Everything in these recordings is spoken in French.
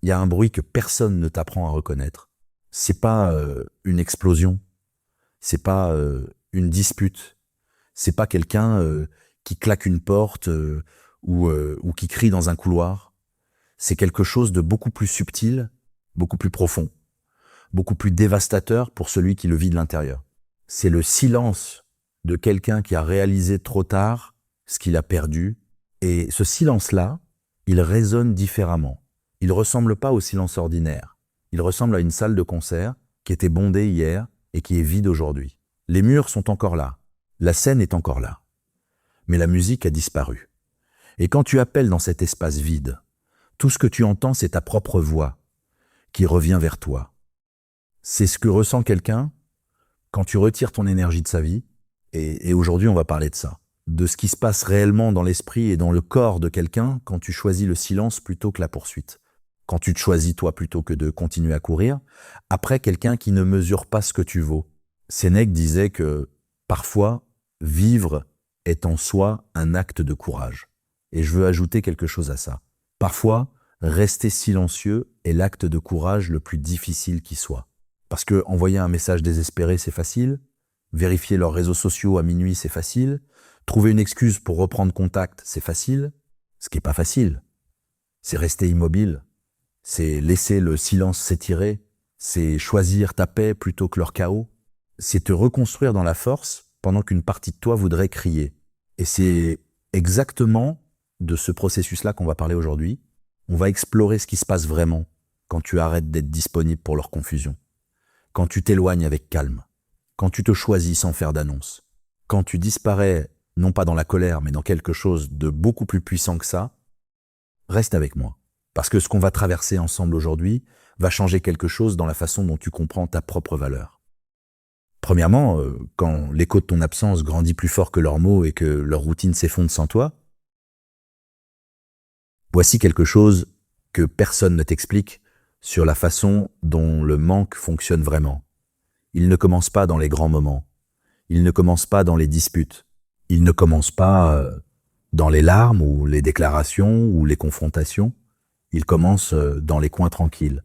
il y a un bruit que personne ne t'apprend à reconnaître. C'est pas une explosion, c'est pas une dispute, c'est pas quelqu'un qui claque une porte ou qui crie dans un couloir. C'est quelque chose de beaucoup plus subtil, beaucoup plus profond, beaucoup plus dévastateur pour celui qui le vit de l'intérieur. C'est le silence de quelqu'un qui a réalisé trop tard ce qu'il a perdu. Et ce silence-là, il résonne différemment. Il ne ressemble pas au silence ordinaire. Il ressemble à une salle de concert qui était bondée hier et qui est vide aujourd'hui. Les murs sont encore là. La scène est encore là. Mais la musique a disparu. Et quand tu appelles dans cet espace vide, tout ce que tu entends, c'est ta propre voix qui revient vers toi. C'est ce que ressent quelqu'un quand tu retires ton énergie de sa vie. Et aujourd'hui, on va parler de ça. De ce qui se passe réellement dans l'esprit et dans le corps de quelqu'un quand tu choisis le silence plutôt que la poursuite. Quand tu te choisis toi plutôt que de continuer à courir, après quelqu'un qui ne mesure pas ce que tu vaux. Sénèque disait que parfois, vivre est en soi un acte de courage. Et je veux ajouter quelque chose à ça. Parfois, rester silencieux est l'acte de courage le plus difficile qui soit. Parce que envoyer un message désespéré, c'est facile. Vérifier leurs réseaux sociaux à minuit, c'est facile. Trouver une excuse pour reprendre contact, c'est facile. Ce qui n'est pas facile, c'est rester immobile. C'est laisser le silence s'étirer. C'est choisir ta paix plutôt que leur chaos. C'est te reconstruire dans la force pendant qu'une partie de toi voudrait crier. Et c'est exactement de ce processus-là qu'on va parler aujourd'hui. On va explorer ce qui se passe vraiment quand tu arrêtes d'être disponible pour leur confusion. Quand tu t'éloignes avec calme. Quand tu te choisis sans faire d'annonce. Quand tu disparais, non pas dans la colère, mais dans quelque chose de beaucoup plus puissant que ça, reste avec moi. Parce que ce qu'on va traverser ensemble aujourd'hui va changer quelque chose dans la façon dont tu comprends ta propre valeur. Premièrement, quand l'écho de ton absence grandit plus fort que leurs mots et que leur routine s'effondre sans toi, voici quelque chose que personne ne t'explique sur la façon dont le manque fonctionne vraiment. Il ne commence pas dans les grands moments. Il ne commence pas dans les disputes. Il ne commence pas dans les larmes ou les déclarations ou les confrontations. Il commence dans les coins tranquilles,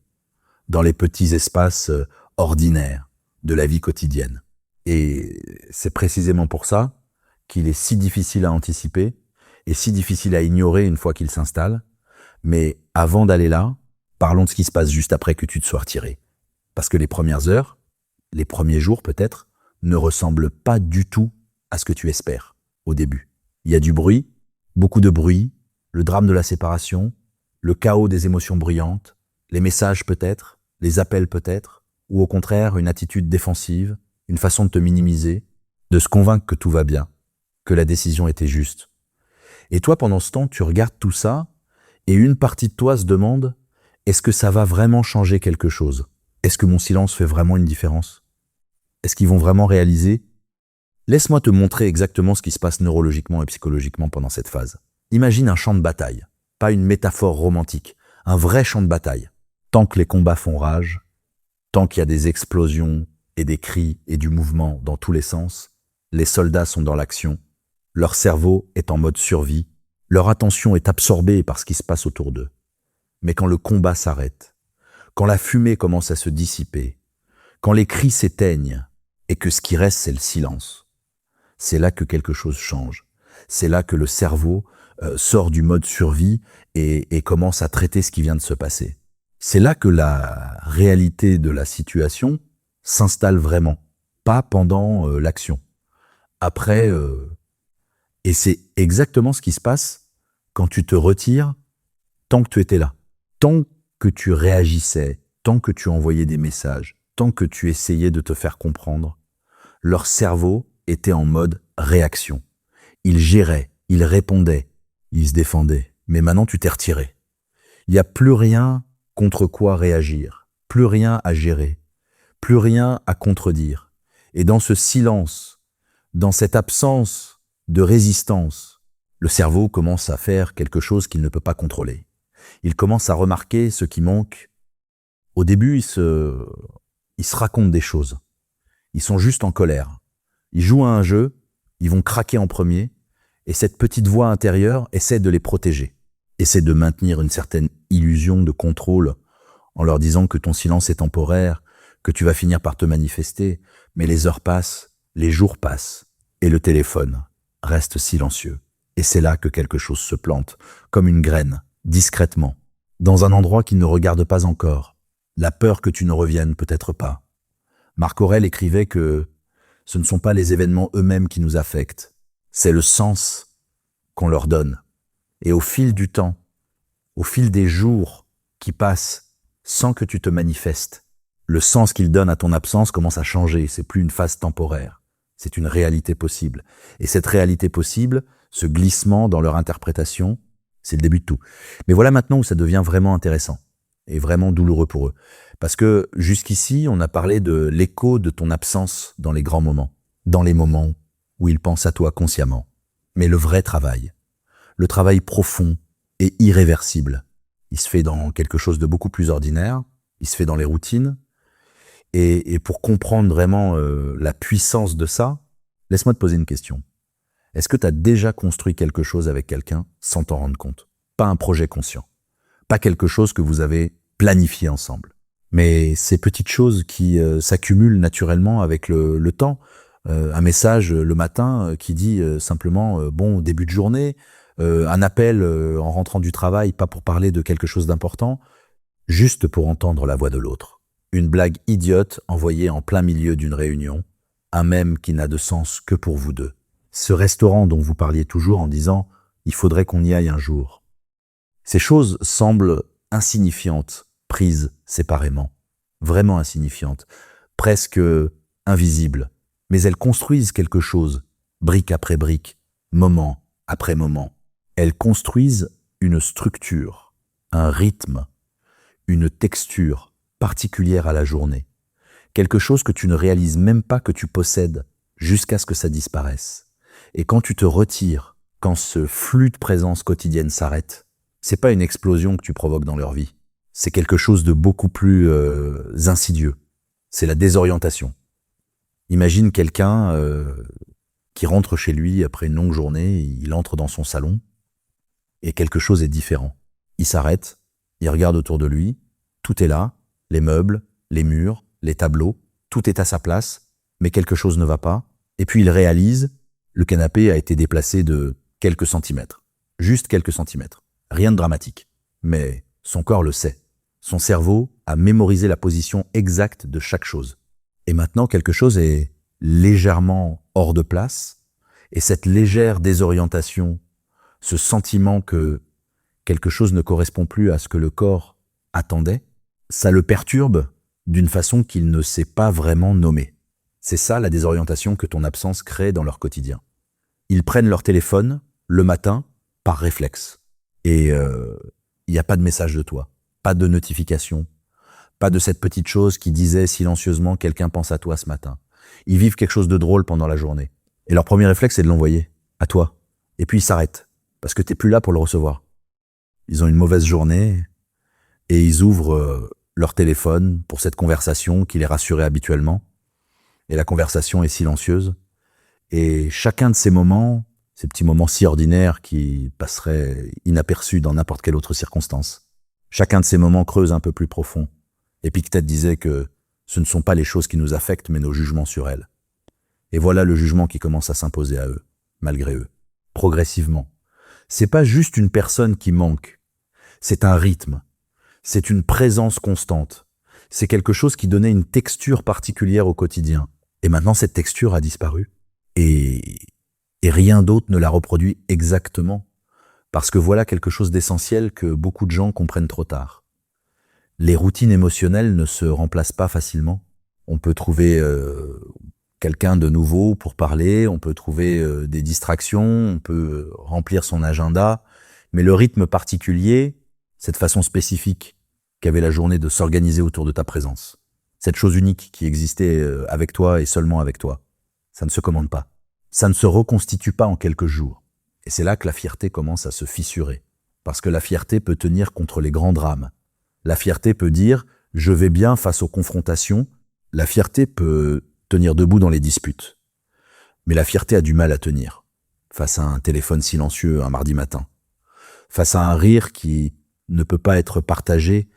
dans les petits espaces ordinaires de la vie quotidienne. Et c'est précisément pour ça qu'il est si difficile à anticiper et si difficile à ignorer une fois qu'il s'installe. Mais avant d'aller là, parlons de ce qui se passe juste après que tu te sois retiré. Parce que les premières heures, les premiers jours peut-être, ne ressemblent pas du tout à ce que tu espères au début. Il y a du bruit, beaucoup de bruit, le drame de la séparation, le chaos des émotions bruyantes, les messages peut-être, les appels peut-être, ou au contraire une attitude défensive, une façon de te minimiser, de se convaincre que tout va bien, que la décision était juste. Et toi, pendant ce temps, tu regardes tout ça, et une partie de toi se demande, est-ce que ça va vraiment changer quelque chose ? Est-ce que mon silence fait vraiment une différence ? Est-ce qu'ils vont vraiment réaliser ? Laisse-moi te montrer exactement ce qui se passe neurologiquement et psychologiquement pendant cette phase. Imagine un champ de bataille, pas une métaphore romantique, un vrai champ de bataille. Tant que les combats font rage, tant qu'il y a des explosions et des cris et du mouvement dans tous les sens, les soldats sont dans l'action, leur cerveau est en mode survie, leur attention est absorbée par ce qui se passe autour d'eux. Mais quand le combat s'arrête, quand la fumée commence à se dissiper, quand les cris s'éteignent et que ce qui reste c'est le silence, c'est là que quelque chose change. C'est là que le cerveau sort du mode survie et commence à traiter ce qui vient de se passer. C'est là que la réalité de la situation s'installe vraiment, pas pendant l'action. Après, et c'est exactement ce qui se passe quand tu te retires tant que tu étais là, tant que tu réagissais, tant que tu envoyais des messages, tant que tu essayais de te faire comprendre, leur cerveau était en mode réaction. Il gérait, il répondait, il se défendait. Mais maintenant, tu t'es retiré. Il n'y a plus rien contre quoi réagir, plus rien à gérer, plus rien à contredire. Et dans ce silence, dans cette absence de résistance, le cerveau commence à faire quelque chose qu'il ne peut pas contrôler. Il commence à remarquer ce qui manque. Au début, ils se racontent des choses. Ils sont juste en colère. Ils jouent à un jeu, ils vont craquer en premier, et cette petite voix intérieure essaie de les protéger, essaie de maintenir une certaine illusion de contrôle en leur disant que ton silence est temporaire, que tu vas finir par te manifester, mais les heures passent, les jours passent, et le téléphone reste silencieux. Et c'est là que quelque chose se plante, comme une graine, discrètement, dans un endroit qui ne regarde pas encore. La peur que tu ne reviennes peut-être pas. Marc Aurèle écrivait que ce ne sont pas les événements eux-mêmes qui nous affectent, c'est le sens qu'on leur donne. Et au fil du temps, au fil des jours qui passent sans que tu te manifestes, le sens qu'ils donnent à ton absence commence à changer. C'est plus une phase temporaire, c'est une réalité possible. Et cette réalité possible, ce glissement dans leur interprétation, c'est le début de tout. Mais voilà maintenant où ça devient vraiment intéressant et vraiment douloureux pour eux. Parce que jusqu'ici, on a parlé de l'écho de ton absence dans les grands moments, dans les moments où ils pensent à toi consciemment. Mais le vrai travail, le travail profond et irréversible, il se fait dans quelque chose de beaucoup plus ordinaire, il se fait dans les routines. Et pour comprendre vraiment la puissance de ça, laisse-moi te poser une question. Est-ce que tu as déjà construit quelque chose avec quelqu'un sans t'en rendre compte? Pas un projet conscient, pas quelque chose que vous avez planifié ensemble. Mais ces petites choses qui s'accumulent naturellement avec le temps. Un message le matin qui dit simplement bon début de journée, un appel en rentrant du travail, pas pour parler de quelque chose d'important, juste pour entendre la voix de l'autre. Une blague idiote envoyée en plein milieu d'une réunion, un mème qui n'a de sens que pour vous deux. Ce restaurant dont vous parliez toujours en disant « il faudrait qu'on y aille un jour ». Ces choses semblent insignifiantes, prises séparément, vraiment insignifiantes, presque invisibles, mais elles construisent quelque chose, brique après brique, moment après moment. Elles construisent une structure, un rythme, une texture particulière à la journée, quelque chose que tu ne réalises même pas que tu possèdes jusqu'à ce que ça disparaisse. Et quand tu te retires, quand ce flux de présence quotidienne s'arrête, c'est pas une explosion que tu provoques dans leur vie, c'est quelque chose de beaucoup plus insidieux, c'est la désorientation. Imagine quelqu'un qui rentre chez lui après une longue journée, il entre dans son salon et quelque chose est différent. Il s'arrête, il regarde autour de lui, tout est là, les meubles, les murs, les tableaux, tout est à sa place, mais quelque chose ne va pas. Et puis il réalise, le canapé a été déplacé de quelques centimètres, juste quelques centimètres. Rien de dramatique, mais son corps le sait. Son cerveau a mémorisé la position exacte de chaque chose. Et maintenant, quelque chose est légèrement hors de place, et cette légère désorientation, ce sentiment que quelque chose ne correspond plus à ce que le corps attendait, ça le perturbe d'une façon qu'il ne sait pas vraiment nommer. C'est ça la désorientation que ton absence crée dans leur quotidien. Ils prennent leur téléphone le matin par réflexe. Et il n'y a pas de message de toi, pas de notification, pas de cette petite chose qui disait silencieusement « quelqu'un pense à toi ce matin ». Ils vivent quelque chose de drôle pendant la journée. Et leur premier réflexe, c'est de l'envoyer à toi. Et puis ils s'arrêtent, parce que tu n'es plus là pour le recevoir. Ils ont une mauvaise journée et ils ouvrent leur téléphone pour cette conversation qui les rassurait habituellement. Et la conversation est silencieuse. Et chacun de ces moments, ces petits moments si ordinaires qui passeraient inaperçus dans n'importe quelle autre circonstance, chacun de ces moments creuse un peu plus profond. Épictète disait que ce ne sont pas les choses qui nous affectent, mais nos jugements sur elles. Et voilà le jugement qui commence à s'imposer à eux, malgré eux, progressivement. C'est pas juste une personne qui manque, c'est un rythme, c'est une présence constante, c'est quelque chose qui donnait une texture particulière au quotidien. Et maintenant, cette texture a disparu. Et rien d'autre ne la reproduit exactement. Parce que voilà quelque chose d'essentiel que beaucoup de gens comprennent trop tard. Les routines émotionnelles ne se remplacent pas facilement. On peut trouver quelqu'un de nouveau pour parler, on peut trouver des distractions, on peut remplir son agenda, mais le rythme particulier, cette façon spécifique qu'avait la journée de s'organiser autour de ta présence, cette chose unique qui existait avec toi et seulement avec toi, ça ne se commande pas. Ça ne se reconstitue pas en quelques jours. Et c'est là que la fierté commence à se fissurer. Parce que la fierté peut tenir contre les grands drames. La fierté peut dire « je vais bien face aux confrontations ». La fierté peut tenir debout dans les disputes. Mais la fierté a du mal à tenir face à un téléphone silencieux un mardi matin. Face à un rire qui ne peut pas être partagé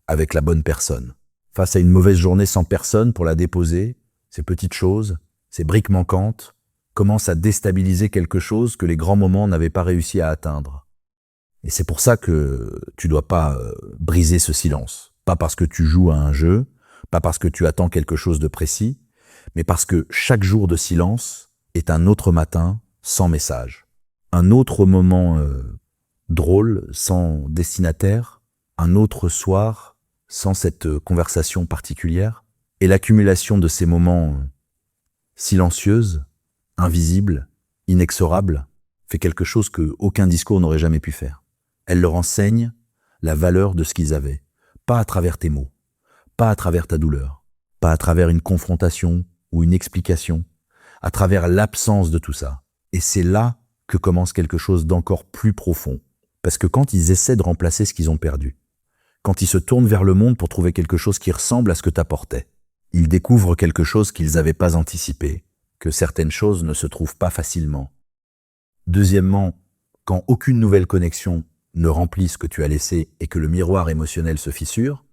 avec la bonne personne. Face à une mauvaise journée sans personne pour la déposer, ces petites choses, ces briques manquantes, commencent à déstabiliser quelque chose que les grands moments n'avaient pas réussi à atteindre. Et c'est pour ça que tu dois pas briser ce silence. Pas parce que tu joues à un jeu, pas parce que tu attends quelque chose de précis, mais parce que chaque jour de silence est un autre matin sans message. Un autre moment drôle, sans destinataire, un autre soir, sans cette conversation particulière, et l'accumulation de ces moments silencieux, invisibles, inexorables, fait quelque chose que aucun discours n'aurait jamais pu faire. Elle leur enseigne la valeur de ce qu'ils avaient, pas à travers tes mots, pas à travers ta douleur, pas à travers une confrontation ou une explication, à travers l'absence de tout ça. Et c'est là que commence quelque chose d'encore plus profond. Parce que quand ils essaient de remplacer ce qu'ils ont perdu, quand ils se tournent vers le monde pour trouver quelque chose qui ressemble à ce que t'apportais, ils découvrent quelque chose qu'ils n'avaient pas anticipé, que certaines choses ne se trouvent pas facilement. Deuxièmement, quand aucune nouvelle connexion ne remplit ce que tu as laissé et que le miroir émotionnel se fissure,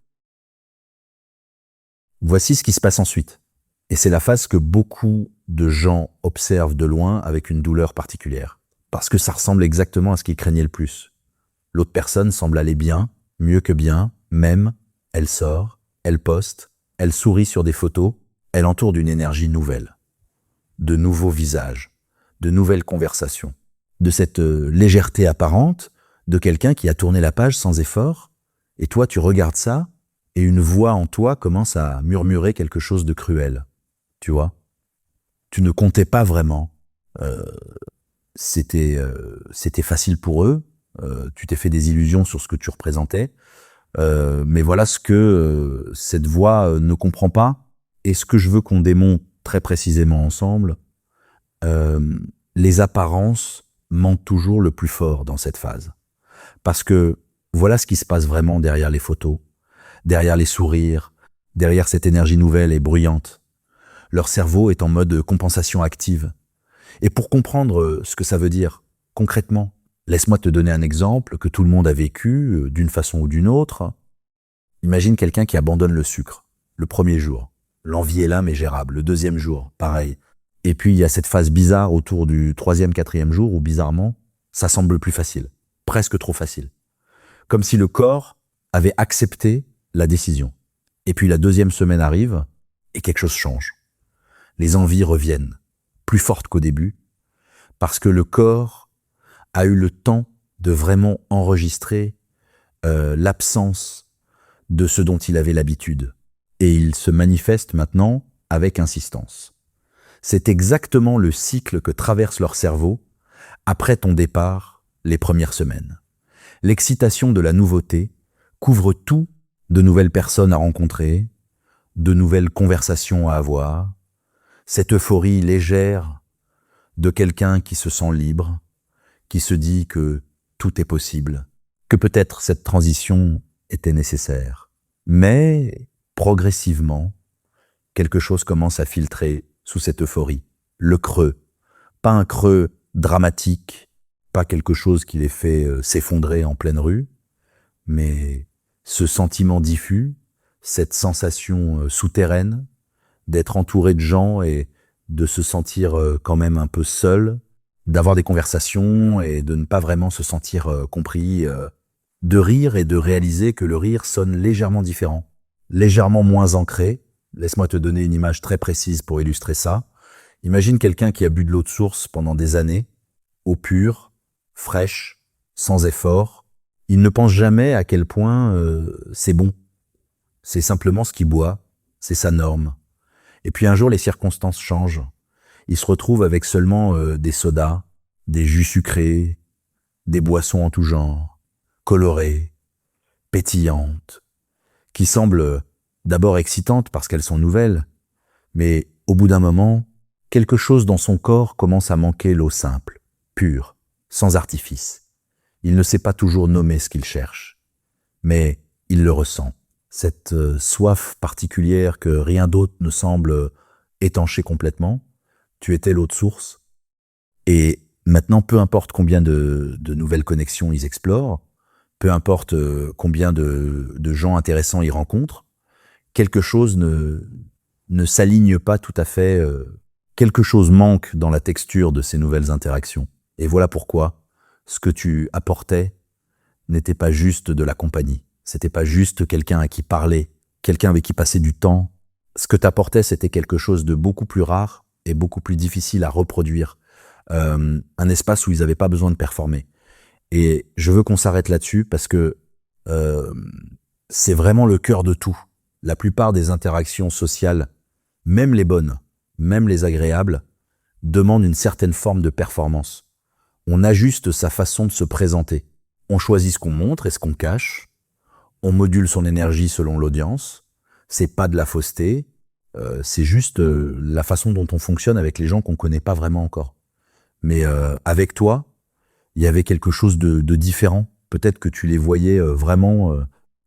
voici ce qui se passe ensuite. Et c'est la phase que beaucoup de gens observent de loin avec une douleur particulière. Parce que ça ressemble exactement à ce qu'ils craignaient le plus. L'autre personne semble aller bien, mieux que bien, même, elle sort, elle poste, elle sourit sur des photos, elle entoure d'une énergie nouvelle. De nouveaux visages, de nouvelles conversations, de cette légèreté apparente de quelqu'un qui a tourné la page sans effort, et toi tu regardes ça, et une voix en toi commence à murmurer quelque chose de cruel. Tu vois, tu ne comptais pas vraiment. C'était facile pour eux. Tu t'es fait des illusions sur ce que tu représentais. Mais voilà ce que cette voix ne comprend pas. Et ce que je veux qu'on démonte très précisément ensemble, les apparences mentent toujours le plus fort dans cette phase. Parce que voilà ce qui se passe vraiment derrière les photos, derrière les sourires, derrière cette énergie nouvelle et bruyante. Leur cerveau est en mode compensation active. Et pour comprendre ce que ça veut dire concrètement, laisse-moi te donner un exemple que tout le monde a vécu d'une façon ou d'une autre. Imagine quelqu'un qui abandonne le sucre le premier jour. L'envie est là mais gérable. Le deuxième jour, pareil. Et puis il y a cette phase bizarre autour du troisième, quatrième jour où bizarrement, ça semble plus facile. Presque trop facile. Comme si le corps avait accepté la décision. Et puis la deuxième semaine arrive et quelque chose change. Les envies reviennent, plus fortes qu'au début, parce que le corps a eu le temps de vraiment enregistrer l'absence de ce dont il avait l'habitude. Et il se manifeste maintenant avec insistance. C'est exactement le cycle que traverse leur cerveau après ton départ les premières semaines. L'excitation de la nouveauté couvre tout, de nouvelles personnes à rencontrer, de nouvelles conversations à avoir, cette euphorie légère de quelqu'un qui se sent libre, qui se dit que tout est possible, que peut-être cette transition était nécessaire. Mais, progressivement, quelque chose commence à filtrer sous cette euphorie. Le creux. Pas un creux dramatique, pas quelque chose qui les fait s'effondrer en pleine rue, mais ce sentiment diffus, cette sensation souterraine, d'être entouré de gens et de se sentir quand même un peu seul, d'avoir des conversations et de ne pas vraiment se sentir compris, de rire et de réaliser que le rire sonne légèrement différent, légèrement moins ancré. Laisse-moi te donner une image très précise pour illustrer ça. Imagine quelqu'un qui a bu de l'eau de source pendant des années, eau pure, fraîche, sans effort. Il ne pense jamais à quel point c'est bon. C'est simplement ce qu'il boit, c'est sa norme. Et puis un jour, les circonstances changent. Il se retrouve avec seulement des sodas, des jus sucrés, des boissons en tout genre, colorées, pétillantes, qui semblent d'abord excitantes parce qu'elles sont nouvelles, mais au bout d'un moment, quelque chose dans son corps commence à manquer l'eau simple, pure, sans artifice. Il ne sait pas toujours nommer ce qu'il cherche, mais il le ressent. Cette soif particulière que rien d'autre ne semble étancher complètement. Tu étais l'eau de source. Et maintenant, peu importe combien de nouvelles connexions ils explorent, peu importe combien de gens intéressants il rencontre, quelque chose ne s'aligne pas tout à fait, quelque chose manque dans la texture de ces nouvelles interactions. Et voilà pourquoi ce que tu apportais n'était pas juste de la compagnie, c'était pas juste quelqu'un à qui parler, quelqu'un avec qui passer du temps. Ce que tu apportais, c'était quelque chose de beaucoup plus rare et beaucoup plus difficile à reproduire, un espace où ils n'avaient pas besoin de performer. Et je veux qu'on s'arrête là-dessus parce que euh, c'est vraiment le cœur de tout. La plupart des interactions sociales, même les bonnes, même les agréables, demandent une certaine forme de performance. On ajuste sa façon de se présenter. On choisit ce qu'on montre et ce qu'on cache. On module son énergie selon l'audience. C'est pas de la fausseté. C'est juste la façon dont on fonctionne avec les gens qu'on connaît pas vraiment encore. Mais avec toi, il y avait quelque chose de différent. Peut-être que tu les voyais vraiment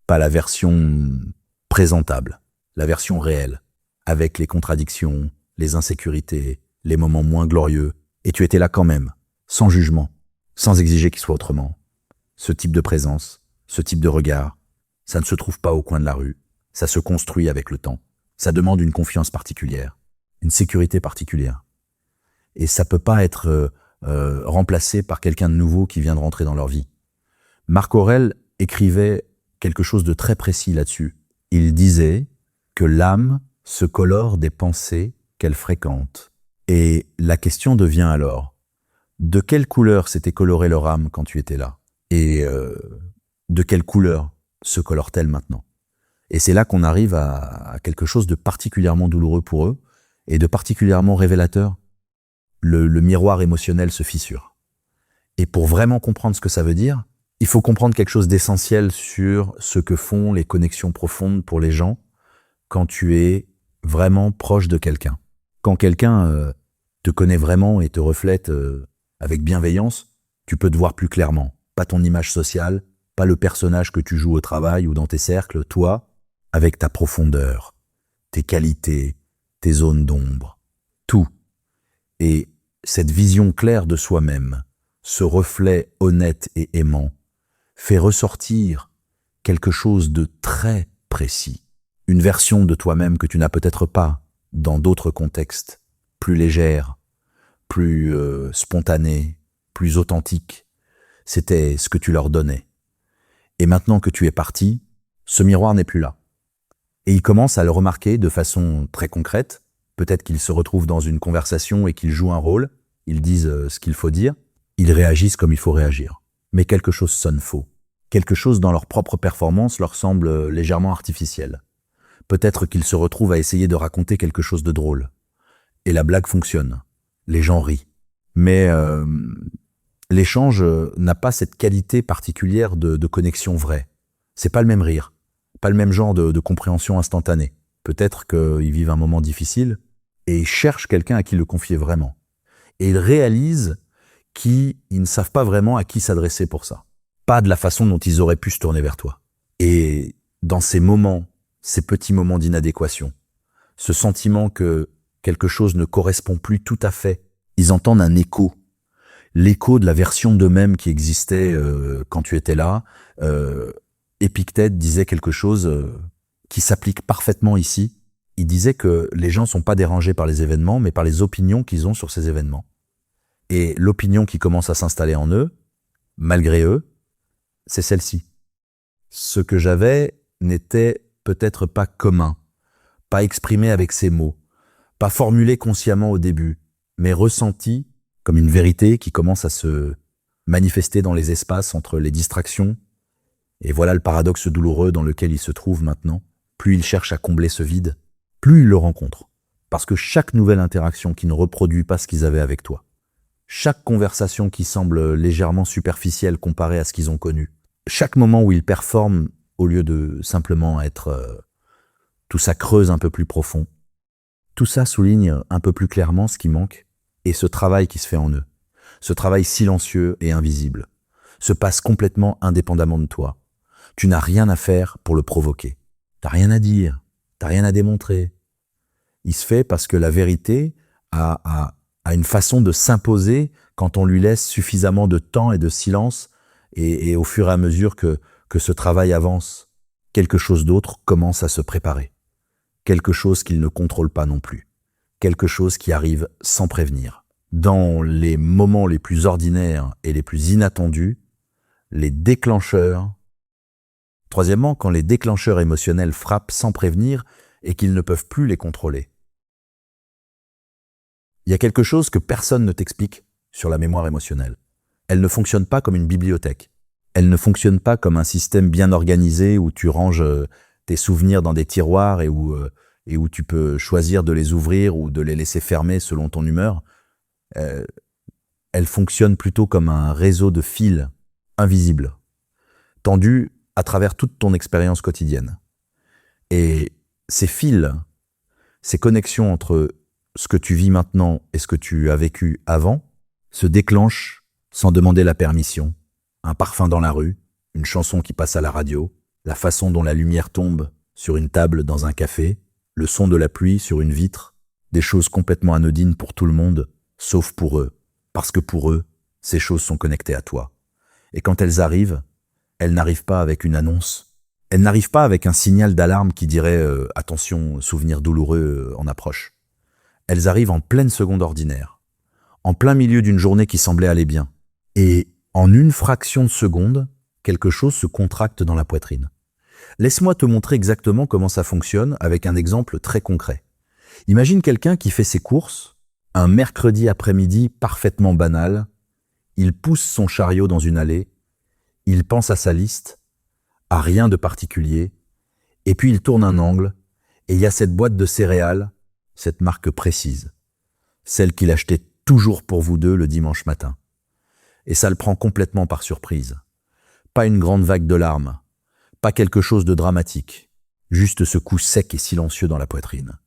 pas la version présentable, la version réelle, avec les contradictions, les insécurités, les moments moins glorieux. Et tu étais là quand même, sans jugement, sans exiger qu'il soit autrement. Ce type de présence, ce type de regard, ça ne se trouve pas au coin de la rue. Ça se construit avec le temps. Ça demande une confiance particulière, une sécurité particulière. Et ça peut pas être remplacé par quelqu'un de nouveau qui vient de rentrer dans leur vie. Marc Aurèle écrivait quelque chose de très précis là-dessus. Il disait que l'âme se colore des pensées qu'elle fréquente. Et la question devient alors, de quelle couleur s'était colorée leur âme quand tu étais là? Et de quelle couleur se colore-t-elle maintenant? Et c'est là qu'on arrive à quelque chose de particulièrement douloureux pour eux et de particulièrement révélateur. Le miroir émotionnel se fissure. Et pour vraiment comprendre ce que ça veut dire, il faut comprendre quelque chose d'essentiel sur ce que font les connexions profondes pour les gens quand tu es vraiment proche de quelqu'un. Quand quelqu'un te connaît vraiment et te reflète avec bienveillance, tu peux te voir plus clairement. Pas ton image sociale, pas le personnage que tu joues au travail ou dans tes cercles, toi, avec ta profondeur, tes qualités, tes zones d'ombre, tout. Et cette vision claire de soi-même, ce reflet honnête et aimant, fait ressortir quelque chose de très précis, une version de toi-même que tu n'as peut-être pas dans d'autres contextes, plus légère, plus spontanée, plus authentique. C'était ce que tu leur donnais. Et maintenant que tu es parti, ce miroir n'est plus là. Et ils commencent à le remarquer de façon très concrète. Peut-être qu'ils se retrouvent dans une conversation et qu'ils jouent un rôle. Ils disent ce qu'il faut dire. Ils réagissent comme il faut réagir. Mais quelque chose sonne faux. Quelque chose dans leur propre performance leur semble légèrement artificiel. Peut-être qu'ils se retrouvent à essayer de raconter quelque chose de drôle. Et la blague fonctionne. Les gens rient. Mais l'échange n'a pas cette qualité particulière de connexion vraie. C'est pas le même rire. Pas le même genre de compréhension instantanée. Peut-être qu'ils vivent un moment difficile et ils cherchent quelqu'un à qui le confier vraiment. Et ils réalisent qu'ils ne savent pas vraiment à qui s'adresser pour ça. Pas de la façon dont ils auraient pu se tourner vers toi. Et dans ces moments, ces petits moments d'inadéquation, ce sentiment que quelque chose ne correspond plus tout à fait, ils entendent un écho. L'écho de la version d'eux-mêmes qui existait quand tu étais là. Épictète disait quelque chose qui s'applique parfaitement ici. Il disait que les gens ne sont pas dérangés par les événements, mais par les opinions qu'ils ont sur ces événements. Et l'opinion qui commence à s'installer en eux, malgré eux, c'est celle-ci. Ce que j'avais n'était peut-être pas commun, pas exprimé avec ces mots, pas formulé consciemment au début, mais ressenti comme une vérité qui commence à se manifester dans les espaces entre les distractions. Et voilà le paradoxe douloureux dans lequel ils se trouvent maintenant. Plus ils cherchent à combler ce vide, plus ils le rencontrent. Parce que chaque nouvelle interaction qui ne reproduit pas ce qu'ils avaient avec toi, chaque conversation qui semble légèrement superficielle comparée à ce qu'ils ont connu, chaque moment où ils performent au lieu de simplement être tout ça creuse un peu plus profond, tout ça souligne un peu plus clairement ce qui manque et ce travail qui se fait en eux. Ce travail silencieux et invisible se passe complètement indépendamment de toi. Tu n'as rien à faire pour le provoquer. T'as rien à dire, t'as rien à démontrer. Il se fait parce que la vérité a une façon de s'imposer quand on lui laisse suffisamment de temps et de silence Et au fur et à mesure que ce travail avance, quelque chose d'autre commence à se préparer. Quelque chose qu'il ne contrôle pas non plus. Quelque chose qui arrive sans prévenir. Dans les moments les plus ordinaires et les plus inattendus, les déclencheurs. Troisièmement, quand les déclencheurs émotionnels frappent sans prévenir et qu'ils ne peuvent plus les contrôler. Il y a quelque chose que personne ne t'explique sur la mémoire émotionnelle. Elle ne fonctionne pas comme une bibliothèque. Elle ne fonctionne pas comme un système bien organisé où tu ranges tes souvenirs dans des tiroirs et où tu peux choisir de les ouvrir ou de les laisser fermer selon ton humeur. Elle fonctionne plutôt comme un réseau de fils invisibles, tendus à travers toute ton expérience quotidienne. Et ces fils, ces connexions entre ce que tu vis maintenant et ce que tu as vécu avant, se déclenchent sans demander la permission. Un parfum dans la rue, une chanson qui passe à la radio, la façon dont la lumière tombe sur une table dans un café, le son de la pluie sur une vitre, des choses complètement anodines pour tout le monde, sauf pour eux, parce que pour eux, ces choses sont connectées à toi. Et quand elles n'arrivent pas avec une annonce, elles n'arrivent pas avec un signal d'alarme qui dirait « Attention, souvenir douloureux en approche ». Elles arrivent en pleine seconde ordinaire, en plein milieu d'une journée qui semblait aller bien. Et en une fraction de seconde, quelque chose se contracte dans la poitrine. Laisse-moi te montrer exactement comment ça fonctionne avec un exemple très concret. Imagine quelqu'un qui fait ses courses, un mercredi après-midi parfaitement banal, il pousse son chariot dans une allée, il pense à sa liste, à rien de particulier, et puis il tourne un angle, et il y a cette boîte de céréales, cette marque précise, celle qu'il achetait toujours pour vous deux le dimanche matin. Et ça le prend complètement par surprise. Pas une grande vague de larmes, pas quelque chose de dramatique, juste ce coup sec et silencieux dans la poitrine.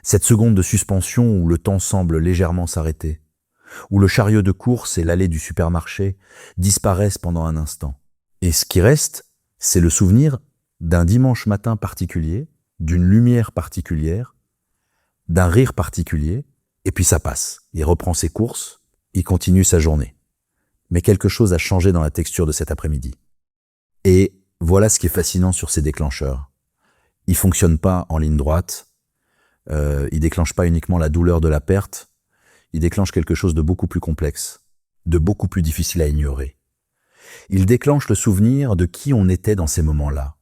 Cette seconde de suspension où le temps semble légèrement s'arrêter, où le chariot de course et l'allée du supermarché disparaissent pendant un instant. Et ce qui reste, c'est le souvenir d'un dimanche matin particulier, d'une lumière particulière, d'un rire particulier, et puis ça passe. Il reprend ses courses, il continue sa journée. Mais quelque chose a changé dans la texture de cet après-midi. Et voilà ce qui est fascinant sur ces déclencheurs. Ils fonctionnent pas en ligne droite, ils déclenchent pas uniquement la douleur de la perte, ils déclenchent quelque chose de beaucoup plus complexe, de beaucoup plus difficile à ignorer. Ils déclenchent le souvenir de qui on était dans ces moments-là.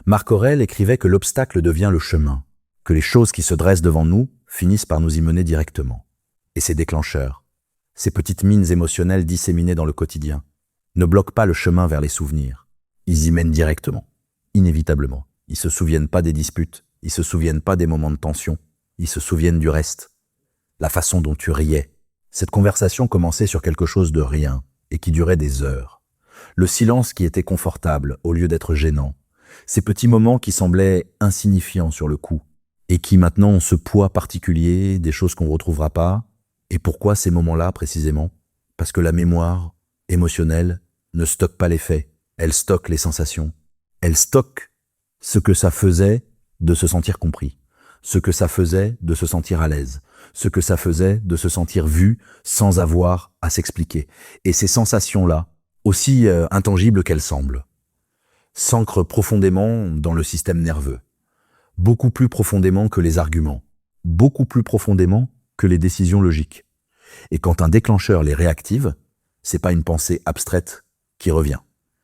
Marc Aurèle écrivait que l'obstacle devient le chemin, que les choses qui se dressent devant nous finissent par nous y mener directement. Et ces déclencheurs, ces petites mines émotionnelles disséminées dans le quotidien, ne bloquent pas le chemin vers les souvenirs. Ils y mènent directement, inévitablement. Ils se souviennent pas des disputes, ils se souviennent pas des moments de tension, ils se souviennent du reste. La façon dont tu riais. Cette conversation commençait sur quelque chose de rien et qui durait des heures. Le silence qui était confortable au lieu d'être gênant. Ces petits moments qui semblaient insignifiants sur le coup et qui maintenant ont ce poids particulier, des choses qu'on ne retrouvera pas. Et pourquoi ces moments-là précisément? Parce que la mémoire émotionnelle ne stocke pas les faits, elle stocke les sensations. Elle stocke ce que ça faisait de se sentir compris, ce que ça faisait de se sentir à l'aise, ce que ça faisait de se sentir vu sans avoir à s'expliquer. Et ces sensations-là, aussi intangibles qu'elles semblent, s'ancrent profondément dans le système nerveux, beaucoup plus profondément que les arguments, beaucoup plus profondément que les décisions logiques. Et quand un déclencheur les réactive, c'est pas une pensée abstraite qui revient.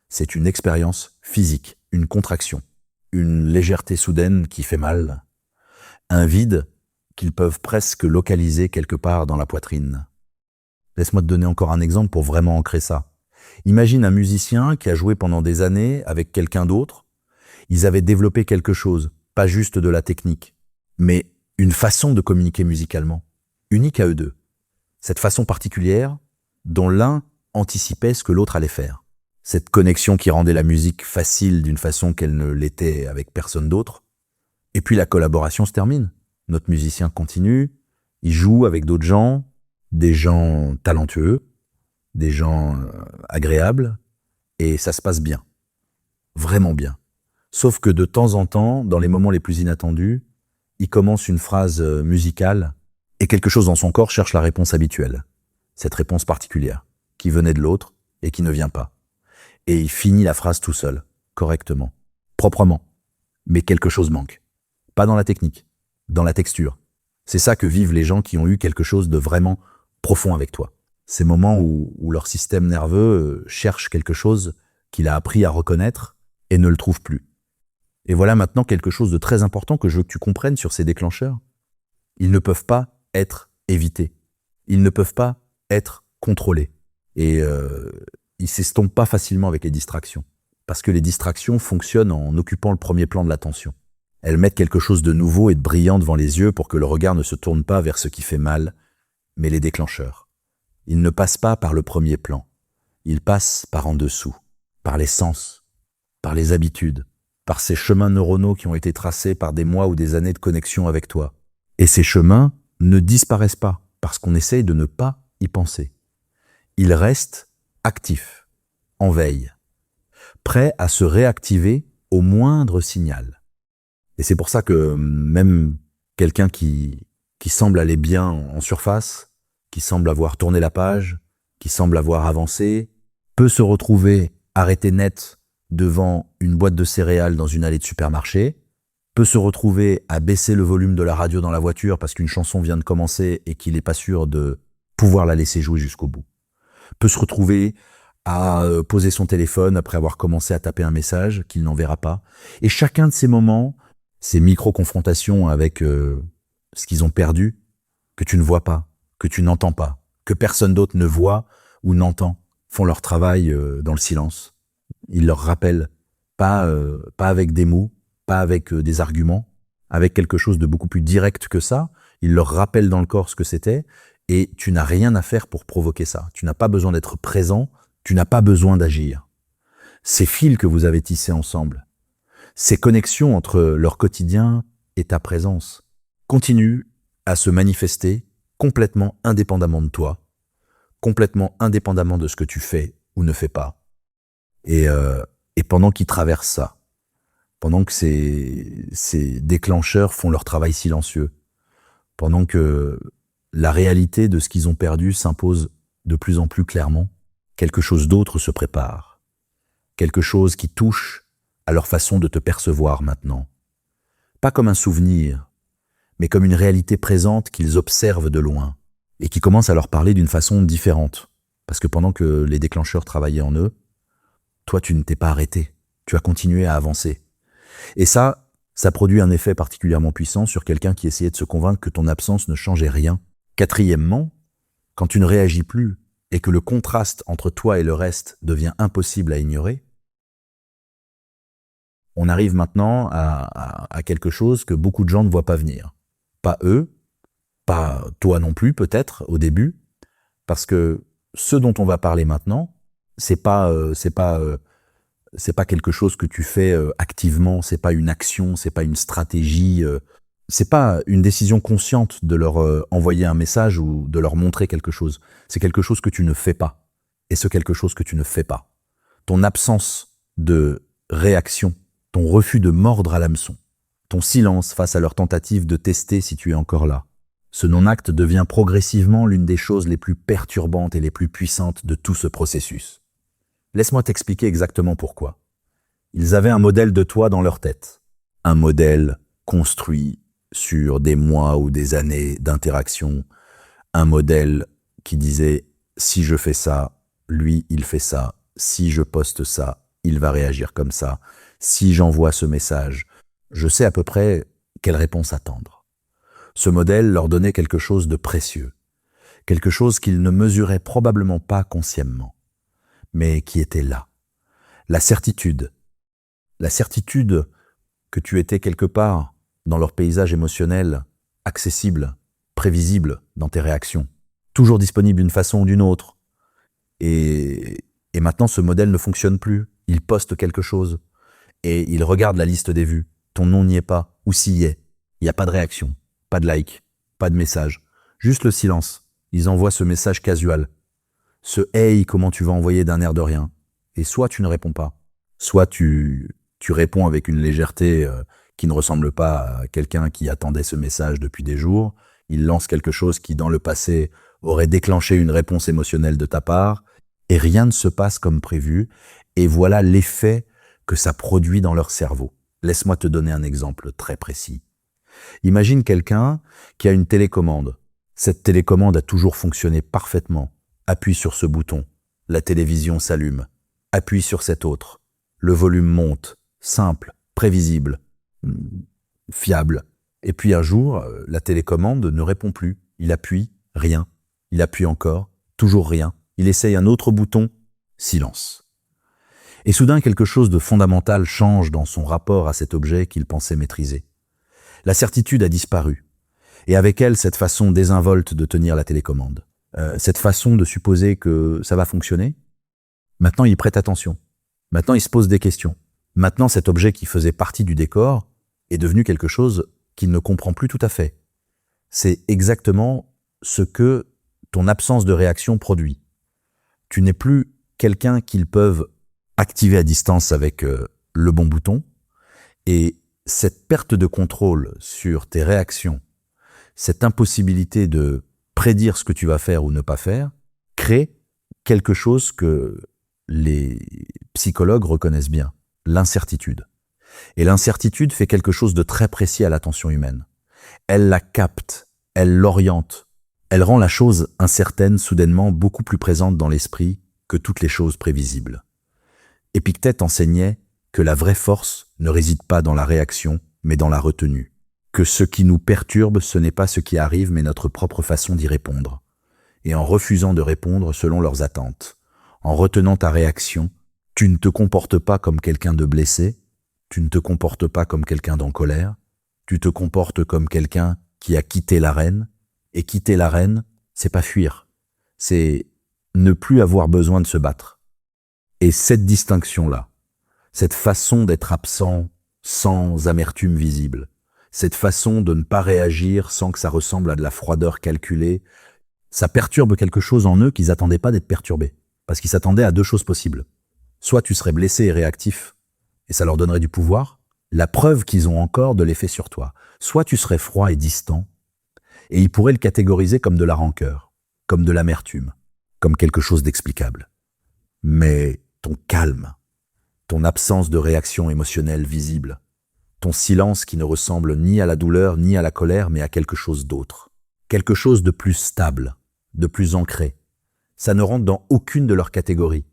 C'est une expérience physique, une contraction, une légèreté soudaine qui fait mal, un vide qu'ils peuvent presque localiser quelque part dans la poitrine. Laisse-moi te donner encore un exemple pour vraiment ancrer ça. Imagine un musicien qui a joué pendant des années avec quelqu'un d'autre. Ils avaient développé quelque chose, pas juste de la technique, mais une façon de communiquer musicalement, unique à eux deux. Cette façon particulière dont l'un anticipait ce que l'autre allait faire. Cette connexion qui rendait la musique facile d'une façon qu'elle ne l'était avec personne d'autre. Et puis la collaboration se termine. Notre musicien continue, il joue avec d'autres gens, des gens talentueux, des gens agréables, et ça se passe bien. Vraiment bien. Sauf que de temps en temps, dans les moments les plus inattendus, il commence une phrase musicale et quelque chose dans son corps cherche la réponse habituelle. Cette réponse particulière, qui venait de l'autre et qui ne vient pas. Et il finit la phrase tout seul, correctement, proprement. Mais quelque chose manque. Pas dans la technique, dans la texture. C'est ça que vivent les gens qui ont eu quelque chose de vraiment profond avec toi. Ces moments où leur système nerveux cherche quelque chose qu'il a appris à reconnaître et ne le trouve plus. Et voilà maintenant quelque chose de très important que je veux que tu comprennes sur ces déclencheurs. Ils ne peuvent pas être évités. Ils ne peuvent pas être contrôlés. Et ils s'estompent pas facilement avec les distractions. Parce que les distractions fonctionnent en occupant le premier plan de l'attention. Elles mettent quelque chose de nouveau et de brillant devant les yeux pour que le regard ne se tourne pas vers ce qui fait mal, mais les déclencheurs. Ils ne passent pas par le premier plan. Ils passent par en dessous, par les sens, par les habitudes, par ces chemins neuronaux qui ont été tracés par des mois ou des années de connexion avec toi. Et ces chemins ne disparaissent pas parce qu'on essaye de ne pas y penser. Ils restent actifs, en veille, prêts à se réactiver au moindre signal. Et c'est pour ça que même quelqu'un qui semble aller bien en surface, qui semble avoir tourné la page, qui semble avoir avancé, peut se retrouver arrêté net devant une boîte de céréales dans une allée de supermarché, peut se retrouver à baisser le volume de la radio dans la voiture parce qu'une chanson vient de commencer et qu'il n'est pas sûr de pouvoir la laisser jouer jusqu'au bout, peut se retrouver à poser son téléphone après avoir commencé à taper un message qu'il n'enverra pas. Et chacun de ces moments, ces micro-confrontations avec ce qu'ils ont perdu, que tu ne vois pas, que tu n'entends pas, que personne d'autre ne voit ou n'entend, font leur travail dans le silence. Ils leur rappellent, pas avec des mots, pas avec des arguments, avec quelque chose de beaucoup plus direct que ça. Ils leur rappellent dans le corps ce que c'était et tu n'as rien à faire pour provoquer ça. Tu n'as pas besoin d'être présent, tu n'as pas besoin d'agir. Ces fils que vous avez tissés ensemble, ces connexions entre leur quotidien et ta présence, continuent à se manifester complètement indépendamment de toi, complètement indépendamment de ce que tu fais ou ne fais pas. Et pendant qu'ils traversent ça, pendant que ces déclencheurs font leur travail silencieux, pendant que la réalité de ce qu'ils ont perdu s'impose de plus en plus clairement, quelque chose d'autre se prépare, quelque chose qui touche à leur façon de te percevoir maintenant. Pas comme un souvenir, mais comme une réalité présente qu'ils observent de loin et qui commence à leur parler d'une façon différente. Parce que pendant que les déclencheurs travaillaient en eux, toi tu ne t'es pas arrêté, tu as continué à avancer. Et ça produit un effet particulièrement puissant sur quelqu'un qui essayait de se convaincre que ton absence ne changeait rien. Quatrièmement, quand tu ne réagis plus et que le contraste entre toi et le reste devient impossible à ignorer, on arrive maintenant à quelque chose que beaucoup de gens ne voient pas venir. Pas eux, pas toi non plus peut-être au début, parce que ce dont on va parler maintenant, c'est pas quelque chose que tu fais activement, c'est pas une action, c'est pas une stratégie, c'est pas une décision consciente de leur envoyer un message ou de leur montrer quelque chose. C'est quelque chose que tu ne fais pas. Et ce quelque chose que tu ne fais pas, ton absence de réaction, ton refus de mordre à l'hameçon, ton silence face à leur tentative de tester si tu es encore là, ce non-acte devient progressivement l'une des choses les plus perturbantes et les plus puissantes de tout ce processus. Laisse-moi t'expliquer exactement pourquoi. Ils avaient un modèle de toi dans leur tête. Un modèle construit sur des mois ou des années d'interaction. Un modèle qui disait « si je fais ça, lui il fait ça. Si je poste ça, il va réagir comme ça. Si j'envoie ce message, je sais à peu près quelle réponse attendre. » Ce modèle leur donnait quelque chose de précieux. Quelque chose qu'ils ne mesuraient probablement pas consciemment, mais qui était là. La certitude que tu étais quelque part dans leur paysage émotionnel, accessible, prévisible dans tes réactions, toujours disponible d'une façon ou d'une autre. Et maintenant, ce modèle ne fonctionne plus. Il poste quelque chose et il regarde la liste des vues. Ton nom n'y est pas, ou s'y est. Il n'y a pas de réaction, pas de like, pas de message. Juste le silence. Ils envoient ce message casual. Ce « Hey, comment tu vas envoyer d'un air de rien ?» Et soit tu ne réponds pas, soit tu réponds avec une légèreté qui ne ressemble pas à quelqu'un qui attendait ce message depuis des jours. Il lance quelque chose qui, dans le passé, aurait déclenché une réponse émotionnelle de ta part, et rien ne se passe comme prévu, Et voilà l'effet que ça produit dans leur cerveau. Laisse-moi te donner un exemple très précis. Imagine quelqu'un qui a une télécommande. Cette télécommande a toujours fonctionné parfaitement. Appuie sur ce bouton. La télévision s'allume. Appuie sur cet autre. Le volume monte. Simple, prévisible, fiable. Et puis un jour, la télécommande ne répond plus. Il appuie, rien. Il appuie encore, toujours rien. Il essaye un autre bouton, silence. Et soudain, quelque chose de fondamental change dans son rapport à cet objet qu'il pensait maîtriser. La certitude a disparu. Et avec elle, cette façon désinvolte de tenir la télécommande. Cette façon de supposer que ça va fonctionner. Maintenant, il prête attention. Maintenant, il se pose des questions. Maintenant, cet objet qui faisait partie du décor est devenu quelque chose qu'il ne comprend plus tout à fait. C'est exactement ce que ton absence de réaction produit. Tu n'es plus quelqu'un qu'ils peuvent activer à distance avec le bon bouton, et cette perte de contrôle sur tes réactions, cette impossibilité de prédire ce que tu vas faire ou ne pas faire, crée quelque chose que les psychologues reconnaissent bien, l'incertitude. Et l'incertitude fait quelque chose de très précis à l'attention humaine. Elle la capte, elle l'oriente, elle rend la chose incertaine soudainement beaucoup plus présente dans l'esprit que toutes les choses prévisibles. Épictète enseignait que la vraie force ne réside pas dans la réaction, mais dans la retenue. Que ce qui nous perturbe, ce n'est pas ce qui arrive, mais notre propre façon d'y répondre. Et en refusant de répondre selon leurs attentes, en retenant ta réaction, tu ne te comportes pas comme quelqu'un de blessé, tu ne te comportes pas comme quelqu'un d'en colère, tu te comportes comme quelqu'un qui a quitté l'arène, et quitter l'arène, c'est pas fuir, c'est ne plus avoir besoin de se battre. Et cette distinction-là, cette façon d'être absent sans amertume visible, cette façon de ne pas réagir sans que ça ressemble à de la froideur calculée, ça perturbe quelque chose en eux qu'ils n'attendaient pas d'être perturbés. Parce qu'ils s'attendaient à deux choses possibles. Soit tu serais blessé et réactif, et ça leur donnerait du pouvoir, la preuve qu'ils ont encore de l'effet sur toi. Soit tu serais froid et distant, et ils pourraient le catégoriser comme de la rancœur, comme de l'amertume, comme quelque chose d'explicable. Mais ton calme, ton absence de réaction émotionnelle visible, ton silence qui ne ressemble ni à la douleur ni à la colère, mais à quelque chose d'autre, quelque chose de plus stable, de plus ancré, ça ne rentre dans aucune de leurs catégories.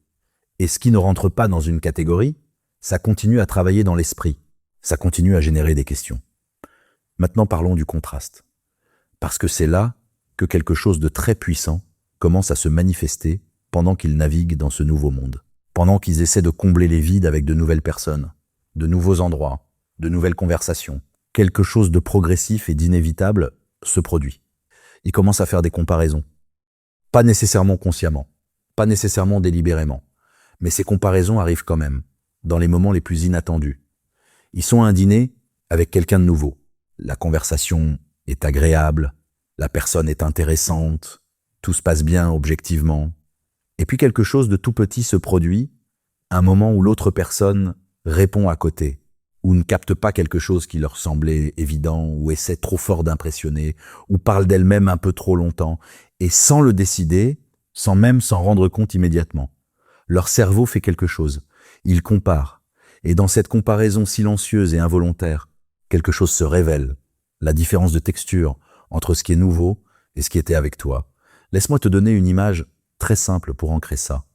Et ce qui ne rentre pas dans une catégorie, ça continue à travailler dans l'esprit, ça continue à générer des questions. Maintenant parlons du contraste. Parce que c'est là que quelque chose de très puissant commence à se manifester pendant qu'ils naviguent dans ce nouveau monde. Pendant qu'ils essaient de combler les vides avec de nouvelles personnes, de nouveaux endroits, de nouvelles conversations. Quelque chose de progressif et d'inévitable se produit. Ils commencent à faire des comparaisons. Pas nécessairement consciemment, pas nécessairement délibérément, mais ces comparaisons arrivent quand même, dans les moments les plus inattendus. Ils sont à un dîner avec quelqu'un de nouveau. La conversation est agréable, la personne est intéressante, tout se passe bien objectivement. Et puis quelque chose de tout petit se produit, un moment où l'autre personne répond à côté, ou ne capte pas quelque chose qui leur semblait évident, ou essaie trop fort d'impressionner, ou parle d'elle-même un peu trop longtemps, et sans le décider, sans même s'en rendre compte immédiatement. Leur cerveau fait quelque chose, il compare, et dans cette comparaison silencieuse et involontaire, quelque chose se révèle, la différence de texture entre ce qui est nouveau et ce qui était avec toi. Laisse-moi te donner une image très simple pour ancrer ça.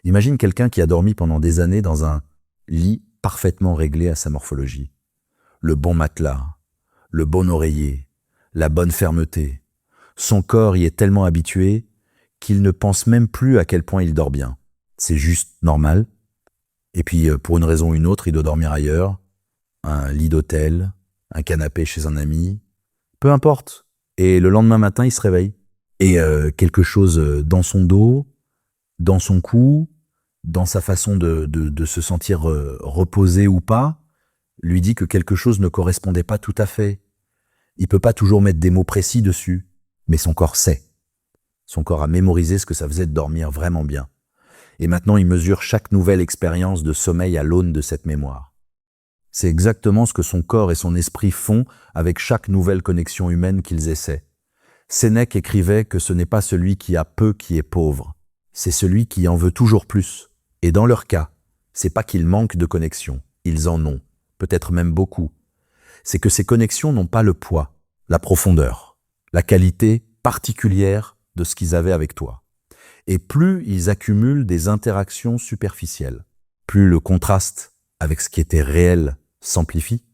Imagine quelqu'un qui a dormi pendant des années dans un lit parfaitement réglé à sa morphologie. Le bon matelas, le bon oreiller, la bonne fermeté. Son corps y est tellement habitué qu'il ne pense même plus à quel point il dort bien. C'est juste normal. Et puis, pour une raison ou une autre, il doit dormir ailleurs. Un lit d'hôtel, un canapé chez un ami, peu importe. Et le lendemain matin, il se réveille. Et quelque chose dans son dos, dans son cou, dans sa façon de se sentir reposé ou pas, lui dit que quelque chose ne correspondait pas tout à fait. Il peut pas toujours mettre des mots précis dessus, mais son corps sait. Son corps a mémorisé ce que ça faisait de dormir vraiment bien. Et maintenant, il mesure chaque nouvelle expérience de sommeil à l'aune de cette mémoire. C'est exactement ce que son corps et son esprit font avec chaque nouvelle connexion humaine qu'ils essaient. Sénèque écrivait que ce n'est pas celui qui a peu qui est pauvre, c'est celui qui en veut toujours plus. Et dans leur cas, C'est pas qu'ils manquent de connexion, ils en ont, peut-être même beaucoup. C'est que ces connexions n'ont pas le poids, la profondeur, la qualité particulière de ce qu'ils avaient avec toi. Et plus ils accumulent des interactions superficielles, plus le contraste avec ce qui était réel s'amplifie,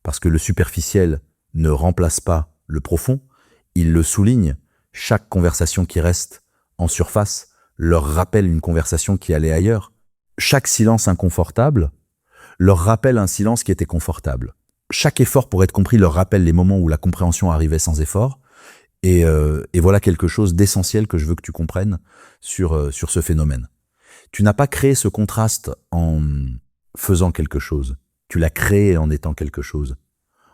parce que le superficiel ne remplace pas le profond, il le souligne, chaque conversation qui reste en surface leur rappelle une conversation qui allait ailleurs. Chaque silence inconfortable leur rappelle un silence qui était confortable. Chaque effort pour être compris leur rappelle les moments où la compréhension arrivait sans effort. Et voilà quelque chose d'essentiel que je veux que tu comprennes sur ce phénomène. Tu n'as pas créé ce contraste en faisant quelque chose. Tu l'as créé en étant quelque chose.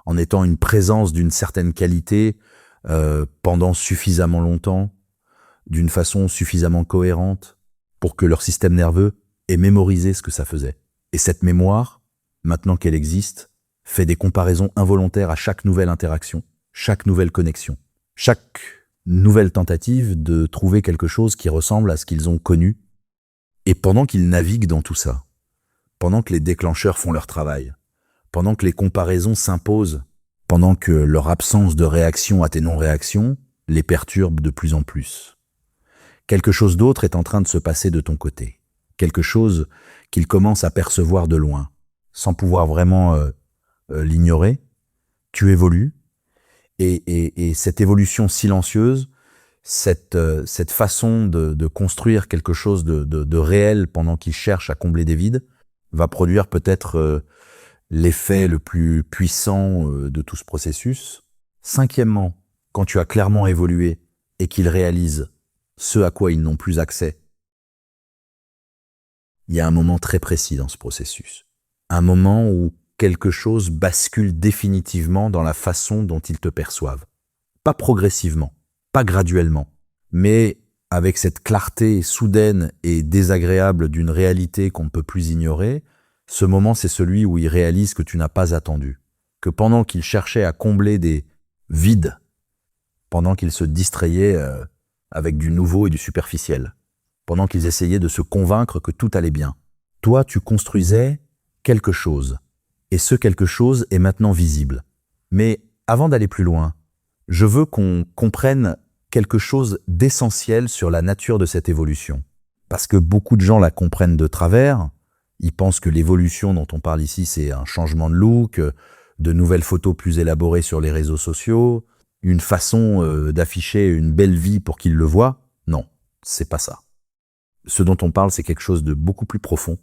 En étant une présence d'une certaine qualité pendant suffisamment longtemps, d'une façon suffisamment cohérente pour que leur système nerveux ait mémorisé ce que ça faisait. Et cette mémoire, maintenant qu'elle existe, fait des comparaisons involontaires à chaque nouvelle interaction, chaque nouvelle connexion, chaque nouvelle tentative de trouver quelque chose qui ressemble à ce qu'ils ont connu. Et pendant qu'ils naviguent dans tout ça, pendant que les déclencheurs font leur travail, pendant que les comparaisons s'imposent, pendant que leur absence de réaction à tes non-réactions les perturbe de plus en plus, quelque chose d'autre est en train de se passer de ton côté. Quelque chose qu'ils commencent à percevoir de loin, sans pouvoir vraiment l'ignorer. Tu évolues, et cette évolution silencieuse, cette façon de construire quelque chose de réel pendant qu'ils cherchent à combler des vides, va produire peut-être l'effet le plus puissant de tout ce processus. Cinquièmement, quand tu as clairement évolué et qu'ils réalisent ce à quoi ils n'ont plus accès, il y a un moment très précis dans ce processus. Un moment où quelque chose bascule définitivement dans la façon dont ils te perçoivent. Pas progressivement, pas graduellement, mais avec cette clarté soudaine et désagréable d'une réalité qu'on ne peut plus ignorer. Ce moment, c'est celui où ils réalisent que tu n'as pas attendu, que pendant qu'ils cherchaient à combler des vides, pendant qu'ils se distrayaient avec du nouveau et du superficiel, pendant qu'ils essayaient de se convaincre que tout allait bien, toi, tu construisais quelque chose, et ce quelque chose est maintenant visible. Mais avant d'aller plus loin, je veux qu'on comprenne quelque chose d'essentiel sur la nature de cette évolution. Parce que beaucoup de gens la comprennent de travers, ils pensent que l'évolution dont on parle ici, c'est un changement de look, de nouvelles photos plus élaborées sur les réseaux sociaux, une façon d'afficher une belle vie pour qu'ils le voient. Non, c'est pas ça. Ce dont on parle, c'est quelque chose de beaucoup plus profond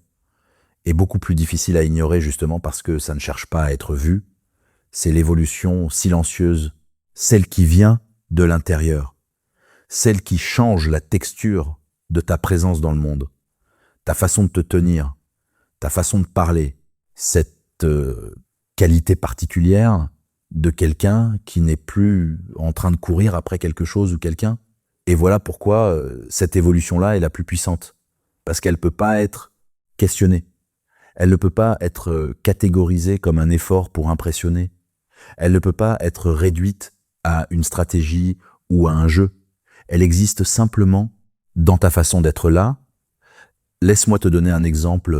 et beaucoup plus difficile à ignorer justement parce que ça ne cherche pas à être vu. C'est l'évolution silencieuse, celle qui vient de l'intérieur, celle qui change la texture de ta présence dans le monde, ta façon de te tenir, ta façon de parler, cette qualité particulière de quelqu'un qui n'est plus en train de courir après quelque chose ou quelqu'un. Et voilà pourquoi cette évolution-là est la plus puissante, parce qu'elle ne peut pas être questionnée. Elle ne peut pas être catégorisée comme un effort pour impressionner. Elle ne peut pas être réduite à une stratégie ou à un jeu. Elle existe simplement dans ta façon d'être là. Laisse-moi te donner un exemple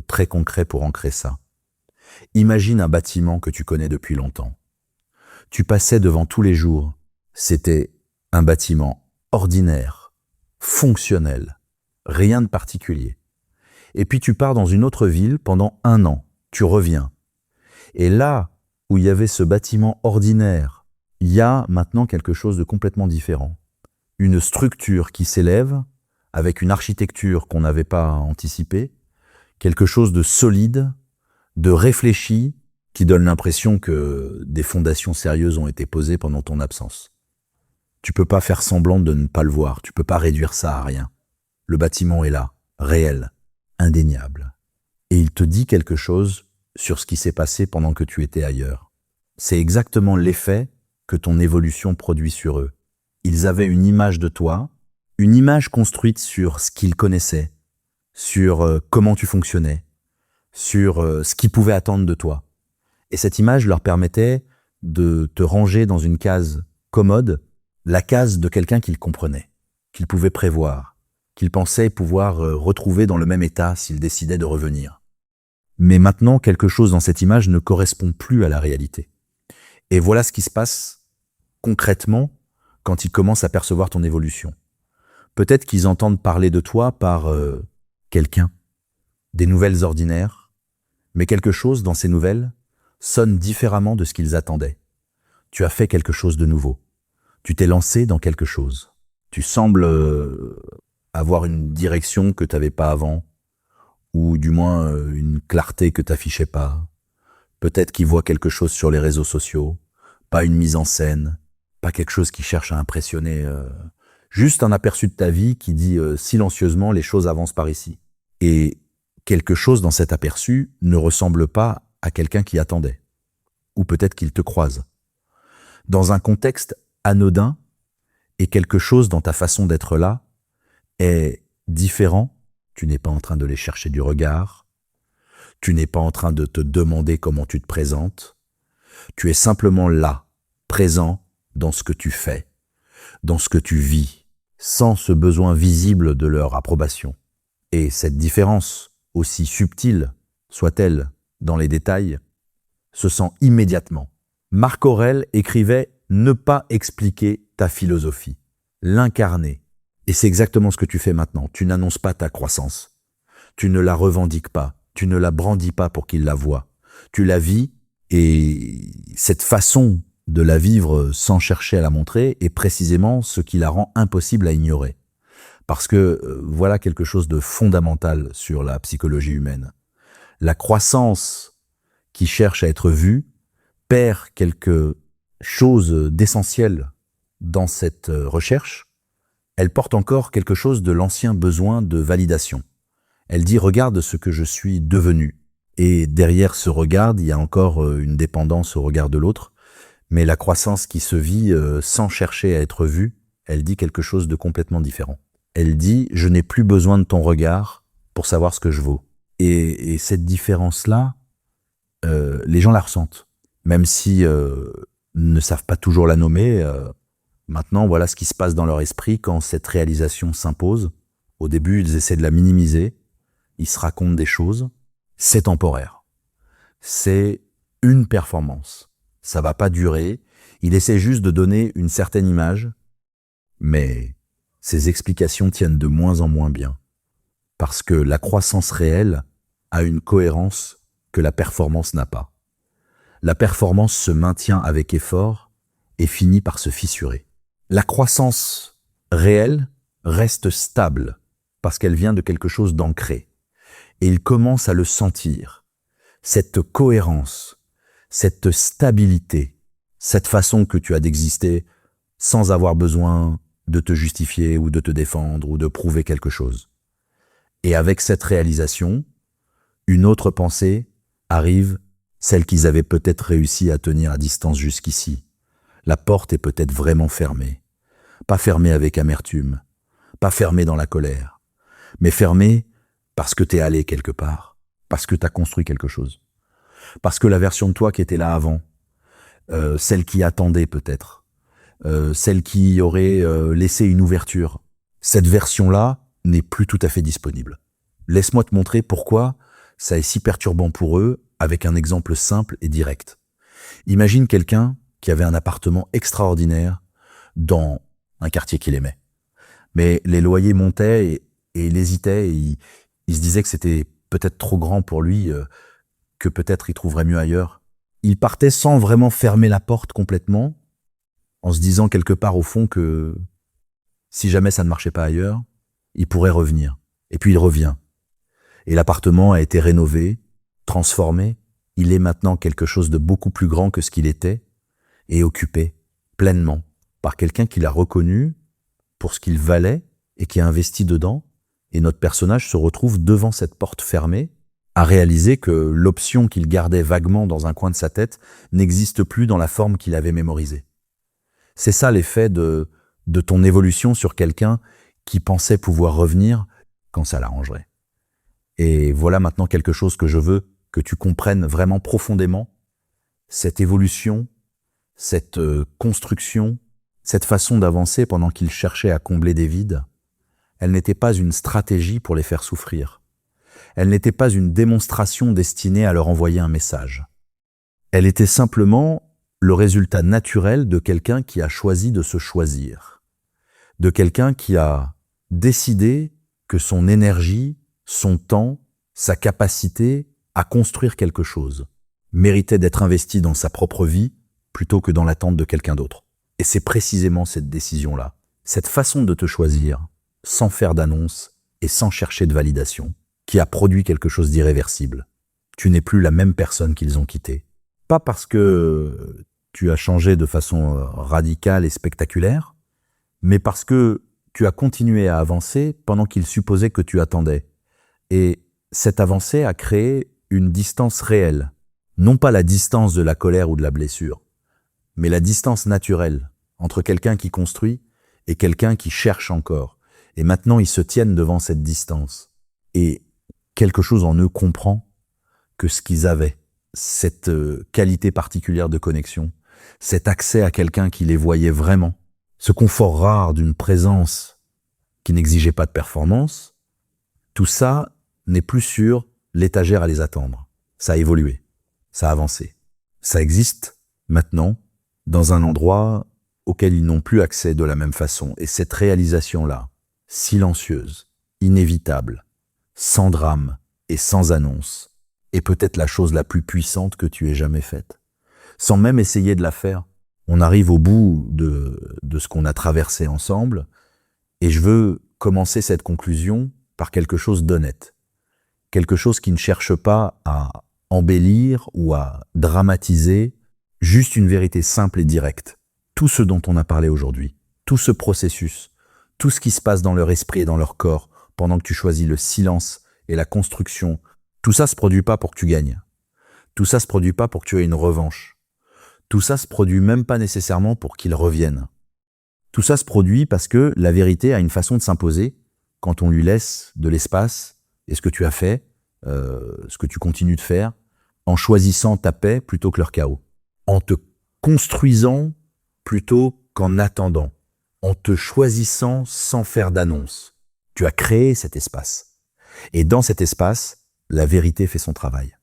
très concret pour ancrer ça. Imagine un bâtiment que tu connais depuis longtemps. Tu passais devant tous les jours. C'était un bâtiment ordinaire, fonctionnel, rien de particulier. Et puis tu pars dans une autre ville pendant 1 an, tu reviens. Et là où il y avait ce bâtiment ordinaire, il y a maintenant quelque chose de complètement différent. Une structure qui s'élève, avec une architecture qu'on n'avait pas anticipée, quelque chose de solide, de réfléchi, qui donne l'impression que des fondations sérieuses ont été posées pendant ton absence. Tu peux pas faire semblant de ne pas le voir, tu peux pas réduire ça à rien. Le bâtiment est là, réel, indéniable. Et il te dit quelque chose sur ce qui s'est passé pendant que tu étais ailleurs. C'est exactement l'effet que ton évolution produit sur eux. Ils avaient une image de toi, une image construite sur ce qu'ils connaissaient, sur comment tu fonctionnais, sur ce qu'ils pouvaient attendre de toi. Et cette image leur permettait de te ranger dans une case commode, la case de quelqu'un qu'ils comprenaient, qu'ils pouvaient prévoir, qu'il pensait pouvoir retrouver dans le même état s'il décidait de revenir. Mais maintenant, quelque chose dans cette image ne correspond plus à la réalité. Et voilà ce qui se passe concrètement quand ils commencent à percevoir ton évolution. Peut-être qu'ils entendent parler de toi par quelqu'un, des nouvelles ordinaires, mais quelque chose dans ces nouvelles sonne différemment de ce qu'ils attendaient. Tu as fait quelque chose de nouveau. Tu t'es lancé dans quelque chose. Tu sembles avoir une direction que tu n'avais pas avant, ou du moins une clarté que tu n'affichais pas. Peut-être qu'ils voient quelque chose sur les réseaux sociaux, pas une mise en scène, pas quelque chose qui cherche à impressionner, juste un aperçu de ta vie qui dit silencieusement les choses avancent par ici. Et quelque chose dans cet aperçu ne ressemble pas à quelqu'un qui attendait. Ou peut-être qu'il te croise. Dans un contexte anodin, et quelque chose dans ta façon d'être là est différent. Tu n'es pas en train de les chercher du regard. Tu n'es pas en train de te demander comment tu te présentes. Tu es simplement là, présent dans ce que tu fais, dans ce que tu vis, sans ce besoin visible de leur approbation. Et cette différence, aussi subtile soit-elle dans les détails, se sent immédiatement. Marc Aurèle écrivait « Ne pas expliquer ta philosophie, l'incarner ». Et c'est exactement ce que tu fais maintenant. Tu n'annonces pas ta croissance. Tu ne la revendiques pas. Tu ne la brandis pas pour qu'il la voie. Tu la vis et cette façon de la vivre sans chercher à la montrer est précisément ce qui la rend impossible à ignorer. Parce que voilà quelque chose de fondamental sur la psychologie humaine. La croissance qui cherche à être vue perd quelque chose d'essentiel dans cette recherche. Elle porte encore quelque chose de l'ancien besoin de validation. Elle dit « regarde ce que je suis devenu ». Et derrière ce regard, il y a encore une dépendance au regard de l'autre. Mais la croissance qui se vit sans chercher à être vue, elle dit quelque chose de complètement différent. Elle dit « je n'ai plus besoin de ton regard pour savoir ce que je vaux ». Et cette différence-là, les gens la ressentent. Même si ne savent pas toujours la nommer, maintenant voilà ce qui se passe dans leur esprit quand cette réalisation s'impose. Au début, ils essaient de la minimiser, ils se racontent des choses. C'est temporaire. C'est une performance. Ça va pas durer. Il essaie juste de donner une certaine image, mais ces explications tiennent de moins en moins bien. Parce que la croissance réelle a une cohérence que la performance n'a pas. La performance se maintient avec effort et finit par se fissurer. La croissance réelle reste stable parce qu'elle vient de quelque chose d'ancré. Et il commence à le sentir. Cette cohérence, cette stabilité, cette façon que tu as d'exister sans avoir besoin de te justifier ou de te défendre ou de prouver quelque chose. Et avec cette réalisation, une autre pensée arrive, celle qu'ils avaient peut-être réussi à tenir à distance jusqu'ici. La porte est peut-être vraiment fermée. Pas fermée avec amertume, pas fermée dans la colère, mais fermée parce que t'es allé quelque part, parce que t'as construit quelque chose. Parce que la version de toi qui était là avant, celle qui attendait peut-être, celle qui aurait laissé une ouverture, cette version-là n'est plus tout à fait disponible. Laisse-moi te montrer pourquoi ça est si perturbant pour eux avec un exemple simple et direct. Imagine quelqu'un qui avait un appartement extraordinaire dans un quartier qu'il aimait. Mais les loyers montaient et il hésitait et il se disait que c'était peut-être trop grand pour lui, que peut-être il trouverait mieux ailleurs. Il partait sans vraiment fermer la porte complètement, en se disant quelque part au fond que si jamais ça ne marchait pas ailleurs, il pourrait revenir. Et puis il revient. Et l'appartement a été rénové, transformé. Il est maintenant quelque chose de beaucoup plus grand que ce qu'il était et occupé pleinement par quelqu'un qui l'a reconnu pour ce qu'il valait et qui a investi dedans. Et notre personnage se retrouve devant cette porte fermée, à réaliser que l'option qu'il gardait vaguement dans un coin de sa tête n'existe plus dans la forme qu'il avait mémorisée. C'est ça l'effet de ton évolution sur quelqu'un qui pensait pouvoir revenir quand ça l'arrangerait. Et voilà maintenant quelque chose que je veux que tu comprennes vraiment profondément. Cette évolution, cette construction, cette façon d'avancer pendant qu'il cherchait à combler des vides, Elle n'était pas une stratégie pour les faire souffrir. Elle n'était pas une démonstration destinée à leur envoyer un message. Elle était simplement le résultat naturel de quelqu'un qui a choisi de se choisir, de quelqu'un qui a décidé que son énergie, son temps, sa capacité à construire quelque chose méritait d'être investi dans sa propre vie plutôt que dans l'attente de quelqu'un d'autre. Et c'est précisément cette décision-là, cette façon de te choisir, sans faire d'annonce et sans chercher de validation, qui a produit quelque chose d'irréversible. Tu n'es plus la même personne qu'ils ont quittée. Pas parce que tu as changé de façon radicale et spectaculaire, mais parce que tu as continué à avancer pendant qu'ils supposaient que tu attendais. Et cette avancée a créé une distance réelle. Non pas la distance de la colère ou de la blessure, mais la distance naturelle entre quelqu'un qui construit et quelqu'un qui cherche encore. Et maintenant, ils se tiennent devant cette distance. Et quelque chose en eux comprend que ce qu'ils avaient, cette qualité particulière de connexion, cet accès à quelqu'un qui les voyait vraiment, ce confort rare d'une présence qui n'exigeait pas de performance, tout ça n'est plus sur l'étagère à les attendre. Ça a évolué, ça a avancé. Ça existe maintenant dans un endroit auquel ils n'ont plus accès de la même façon. Et cette réalisation-là, silencieuse, inévitable, sans drame et sans annonce, est peut-être la chose la plus puissante que tu aies jamais faite. Sans même essayer de la faire, on arrive au bout de ce qu'on a traversé ensemble, et je veux commencer cette conclusion par quelque chose d'honnête. Quelque chose qui ne cherche pas à embellir ou à dramatiser, juste une vérité simple et directe. Tout ce dont on a parlé aujourd'hui, tout ce processus, tout ce qui se passe dans leur esprit et dans leur corps, pendant que tu choisis le silence et la construction, tout ça se produit pas pour que tu gagnes. Tout ça se produit pas pour que tu aies une revanche. Tout ça se produit même pas nécessairement pour qu'ils reviennent. Tout ça se produit parce que la vérité a une façon de s'imposer quand on lui laisse de l'espace et ce que tu as fait, ce que tu continues de faire, en choisissant ta paix plutôt que leur chaos, en te construisant plutôt qu'en attendant, en te choisissant sans faire d'annonce. Tu as créé cet espace. Et dans cet espace, la vérité fait son travail.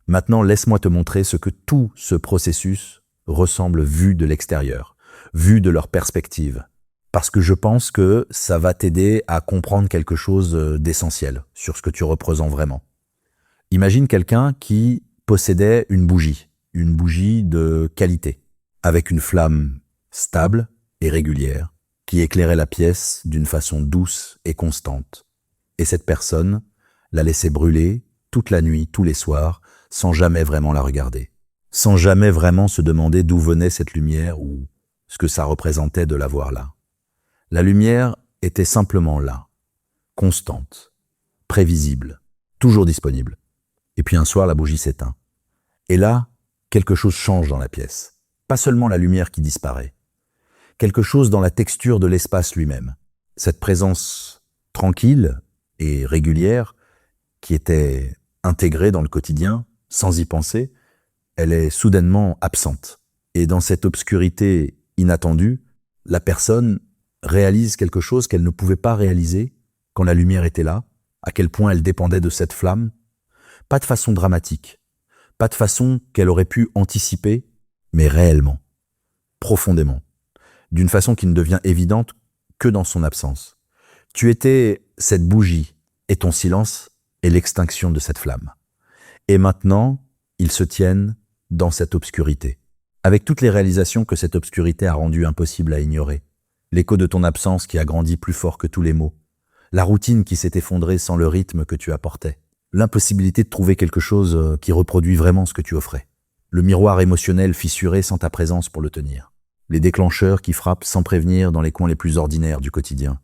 Maintenant, laisse-moi te montrer ce que tout ce processus ressemble vu de l'extérieur, vu de leur perspective. Parce que je pense que ça va t'aider à comprendre quelque chose d'essentiel sur ce que tu représentes vraiment. Imagine quelqu'un qui possédait une bougie de qualité, avec une flamme stable et régulière, qui éclairait la pièce d'une façon douce et constante. Et cette personne la laissait brûler toute la nuit, tous les soirs, sans jamais vraiment la regarder, sans jamais vraiment se demander d'où venait cette lumière ou ce que ça représentait de la voir là. La lumière était simplement là, constante, prévisible, toujours disponible. Et puis un soir, la bougie s'éteint. Et là, quelque chose change dans la pièce. Pas seulement la lumière qui disparaît. Quelque chose dans la texture de l'espace lui-même. Cette présence tranquille et régulière qui était intégrée dans le quotidien, sans y penser, elle est soudainement absente. Et dans cette obscurité inattendue, la personne réalise quelque chose qu'elle ne pouvait pas réaliser quand la lumière était là, à quel point elle dépendait de cette flamme, pas de façon dramatique, pas de façon qu'elle aurait pu anticiper, mais réellement, profondément, d'une façon qui ne devient évidente que dans son absence. Tu étais cette bougie, et ton silence est l'extinction de cette flamme. Et maintenant, ils se tiennent dans cette obscurité, avec toutes les réalisations que cette obscurité a rendues impossibles à ignorer. L'écho de ton absence qui a grandi plus fort que tous les mots, la routine qui s'est effondrée sans le rythme que tu apportais, l'impossibilité de trouver quelque chose qui reproduit vraiment ce que tu offrais, le miroir émotionnel fissuré sans ta présence pour le tenir, les déclencheurs qui frappent sans prévenir dans les coins les plus ordinaires du quotidien,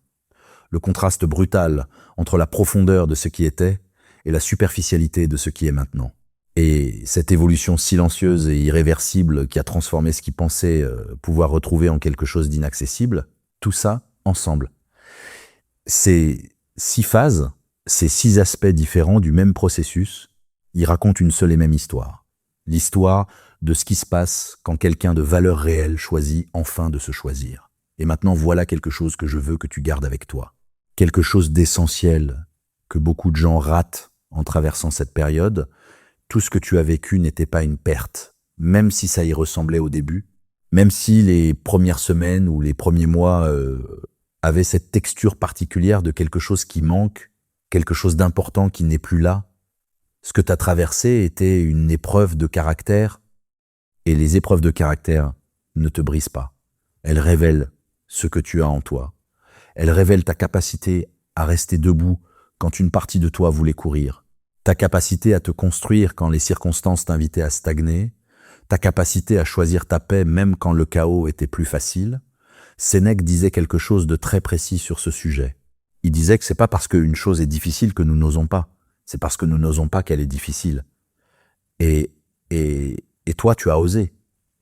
le contraste brutal entre la profondeur de ce qui était et la superficialité de ce qui est maintenant. Et cette évolution silencieuse et irréversible qui a transformé ce qu'ils pensaient pouvoir retrouver en quelque chose d'inaccessible, tout ça ensemble. Ces 6 phases, ces 6 aspects différents du même processus, ils racontent une seule et même histoire. L'histoire de ce qui se passe quand quelqu'un de valeur réelle choisit enfin de se choisir. Et maintenant, voilà quelque chose que je veux que tu gardes avec toi. quelque chose d'essentiel que beaucoup de gens ratent en traversant cette période. Tout ce que tu as vécu n'était pas une perte, même si ça y ressemblait au début, même si les premières semaines ou les premiers mois avaient cette texture particulière de quelque chose qui manque, quelque chose d'important qui n'est plus là. Ce que tu as traversé était une épreuve de caractère, et les épreuves de caractère ne te brisent pas. Elles révèlent ce que tu as en toi. Elles révèlent ta capacité à rester debout quand une partie de toi voulait courir, ta capacité à te construire quand les circonstances t'invitaient à stagner, ta capacité à choisir ta paix même quand le chaos était plus facile. Sénèque disait quelque chose de très précis sur ce sujet. Il disait que c'est pas parce qu'une chose est difficile que nous n'osons pas, c'est parce que nous n'osons pas qu'elle est difficile. Et toi, tu as osé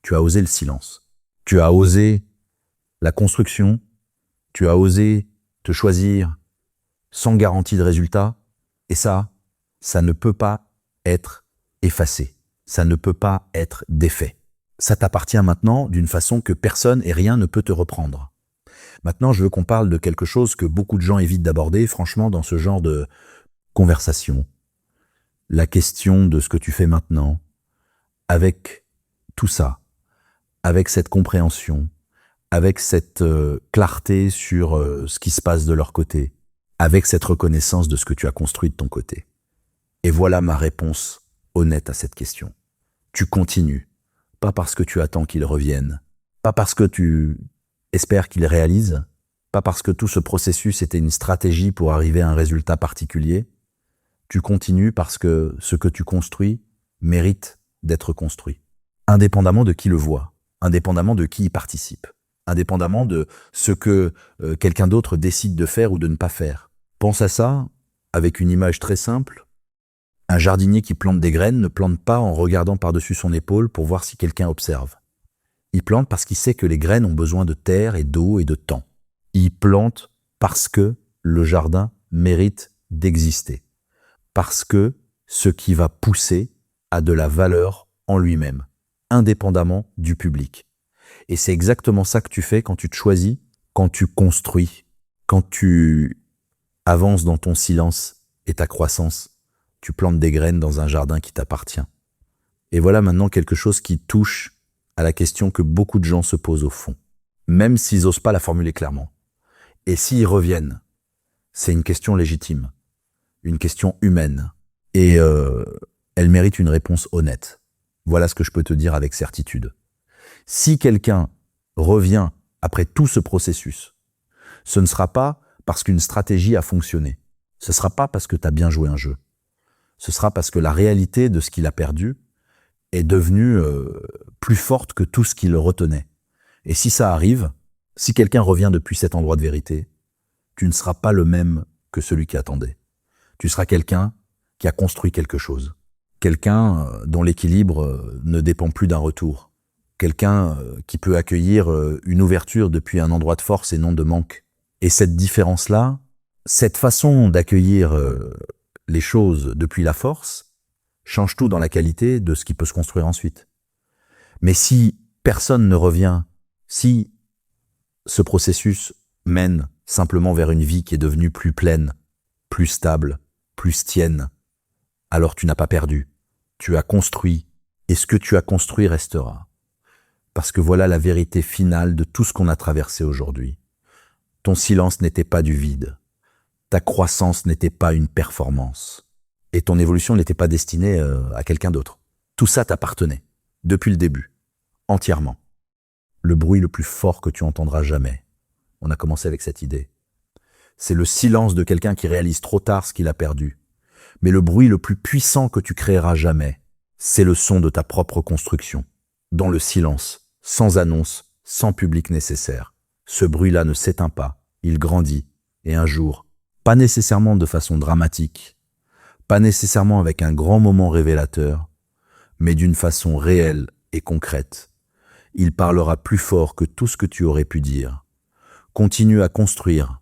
le silence, tu as osé la construction, tu as osé te choisir sans garantie de résultat, et ça ne peut pas être effacé, ça ne peut pas être défait. Ça t'appartient maintenant d'une façon que personne et rien ne peut te reprendre. Maintenant, je veux qu'on parle de quelque chose que beaucoup de gens évitent d'aborder, franchement, dans ce genre de conversation. La question de ce que tu fais maintenant, avec tout ça, avec cette compréhension, avec cette clarté sur ce qui se passe de leur côté, avec cette reconnaissance de ce que tu as construit de ton côté. Et voilà ma réponse honnête à cette question. Tu continues, pas parce que tu attends qu'ils reviennent, pas parce que tu espères qu'ils réalisent, pas parce que tout ce processus était une stratégie pour arriver à un résultat particulier. Tu continues parce que ce que tu construis mérite d'être construit, indépendamment de qui le voit, indépendamment de qui y participe, indépendamment de ce que quelqu'un d'autre décide de faire ou de ne pas faire. Pense à ça avec une image très simple. Un jardinier qui plante des graines ne plante pas en regardant par-dessus son épaule pour voir si quelqu'un observe. Il plante parce qu'il sait que les graines ont besoin de terre et d'eau et de temps. Il plante parce que le jardin mérite d'exister. Parce que ce qui va pousser a de la valeur en lui-même, indépendamment du public. Et c'est exactement ça que tu fais quand tu te choisis, quand tu construis, quand tu avances dans ton silence et ta croissance. Tu plantes des graines dans un jardin qui t'appartient. Et voilà maintenant quelque chose qui touche à la question que beaucoup de gens se posent au fond, même s'ils n'osent pas la formuler clairement. Et s'ils reviennent, c'est une question légitime, une question humaine, et elle mérite une réponse honnête. Voilà ce que je peux te dire avec certitude. Si quelqu'un revient après tout ce processus, ce ne sera pas parce qu'une stratégie a fonctionné, ce ne sera pas parce que tu as bien joué un jeu, ce sera parce que la réalité de ce qu'il a perdu est devenue plus forte que tout ce qui le retenait. Et si ça arrive, si quelqu'un revient depuis cet endroit de vérité, tu ne seras pas le même que celui qui attendait. Tu seras quelqu'un qui a construit quelque chose. Quelqu'un dont l'équilibre ne dépend plus d'un retour. Quelqu'un qui peut accueillir une ouverture depuis un endroit de force et non de manque. Et cette différence-là, cette façon d'accueillir les choses depuis la force, change tout dans la qualité de ce qui peut se construire ensuite. Mais si personne ne revient, si ce processus mène simplement vers une vie qui est devenue plus pleine, plus stable, plus tienne, alors tu n'as pas perdu, tu as construit, et ce que tu as construit restera. Parce que voilà la vérité finale de tout ce qu'on a traversé aujourd'hui. Ton silence n'était pas du vide, ta croissance n'était pas une performance, et ton évolution n'était pas destinée à quelqu'un d'autre. Tout ça t'appartenait, depuis le début, entièrement. Le bruit le plus fort que tu entendras jamais. On a commencé avec cette idée. C'est le silence de quelqu'un qui réalise trop tard ce qu'il a perdu. Mais le bruit le plus puissant que tu créeras jamais, c'est le son de ta propre construction. Dans le silence, sans annonce, sans public nécessaire. Ce bruit-là ne s'éteint pas, il grandit. Et un jour, pas nécessairement de façon dramatique, pas nécessairement avec un grand moment révélateur, mais d'une façon réelle et concrète, il parlera plus fort que tout ce que tu aurais pu dire. Continue à construire,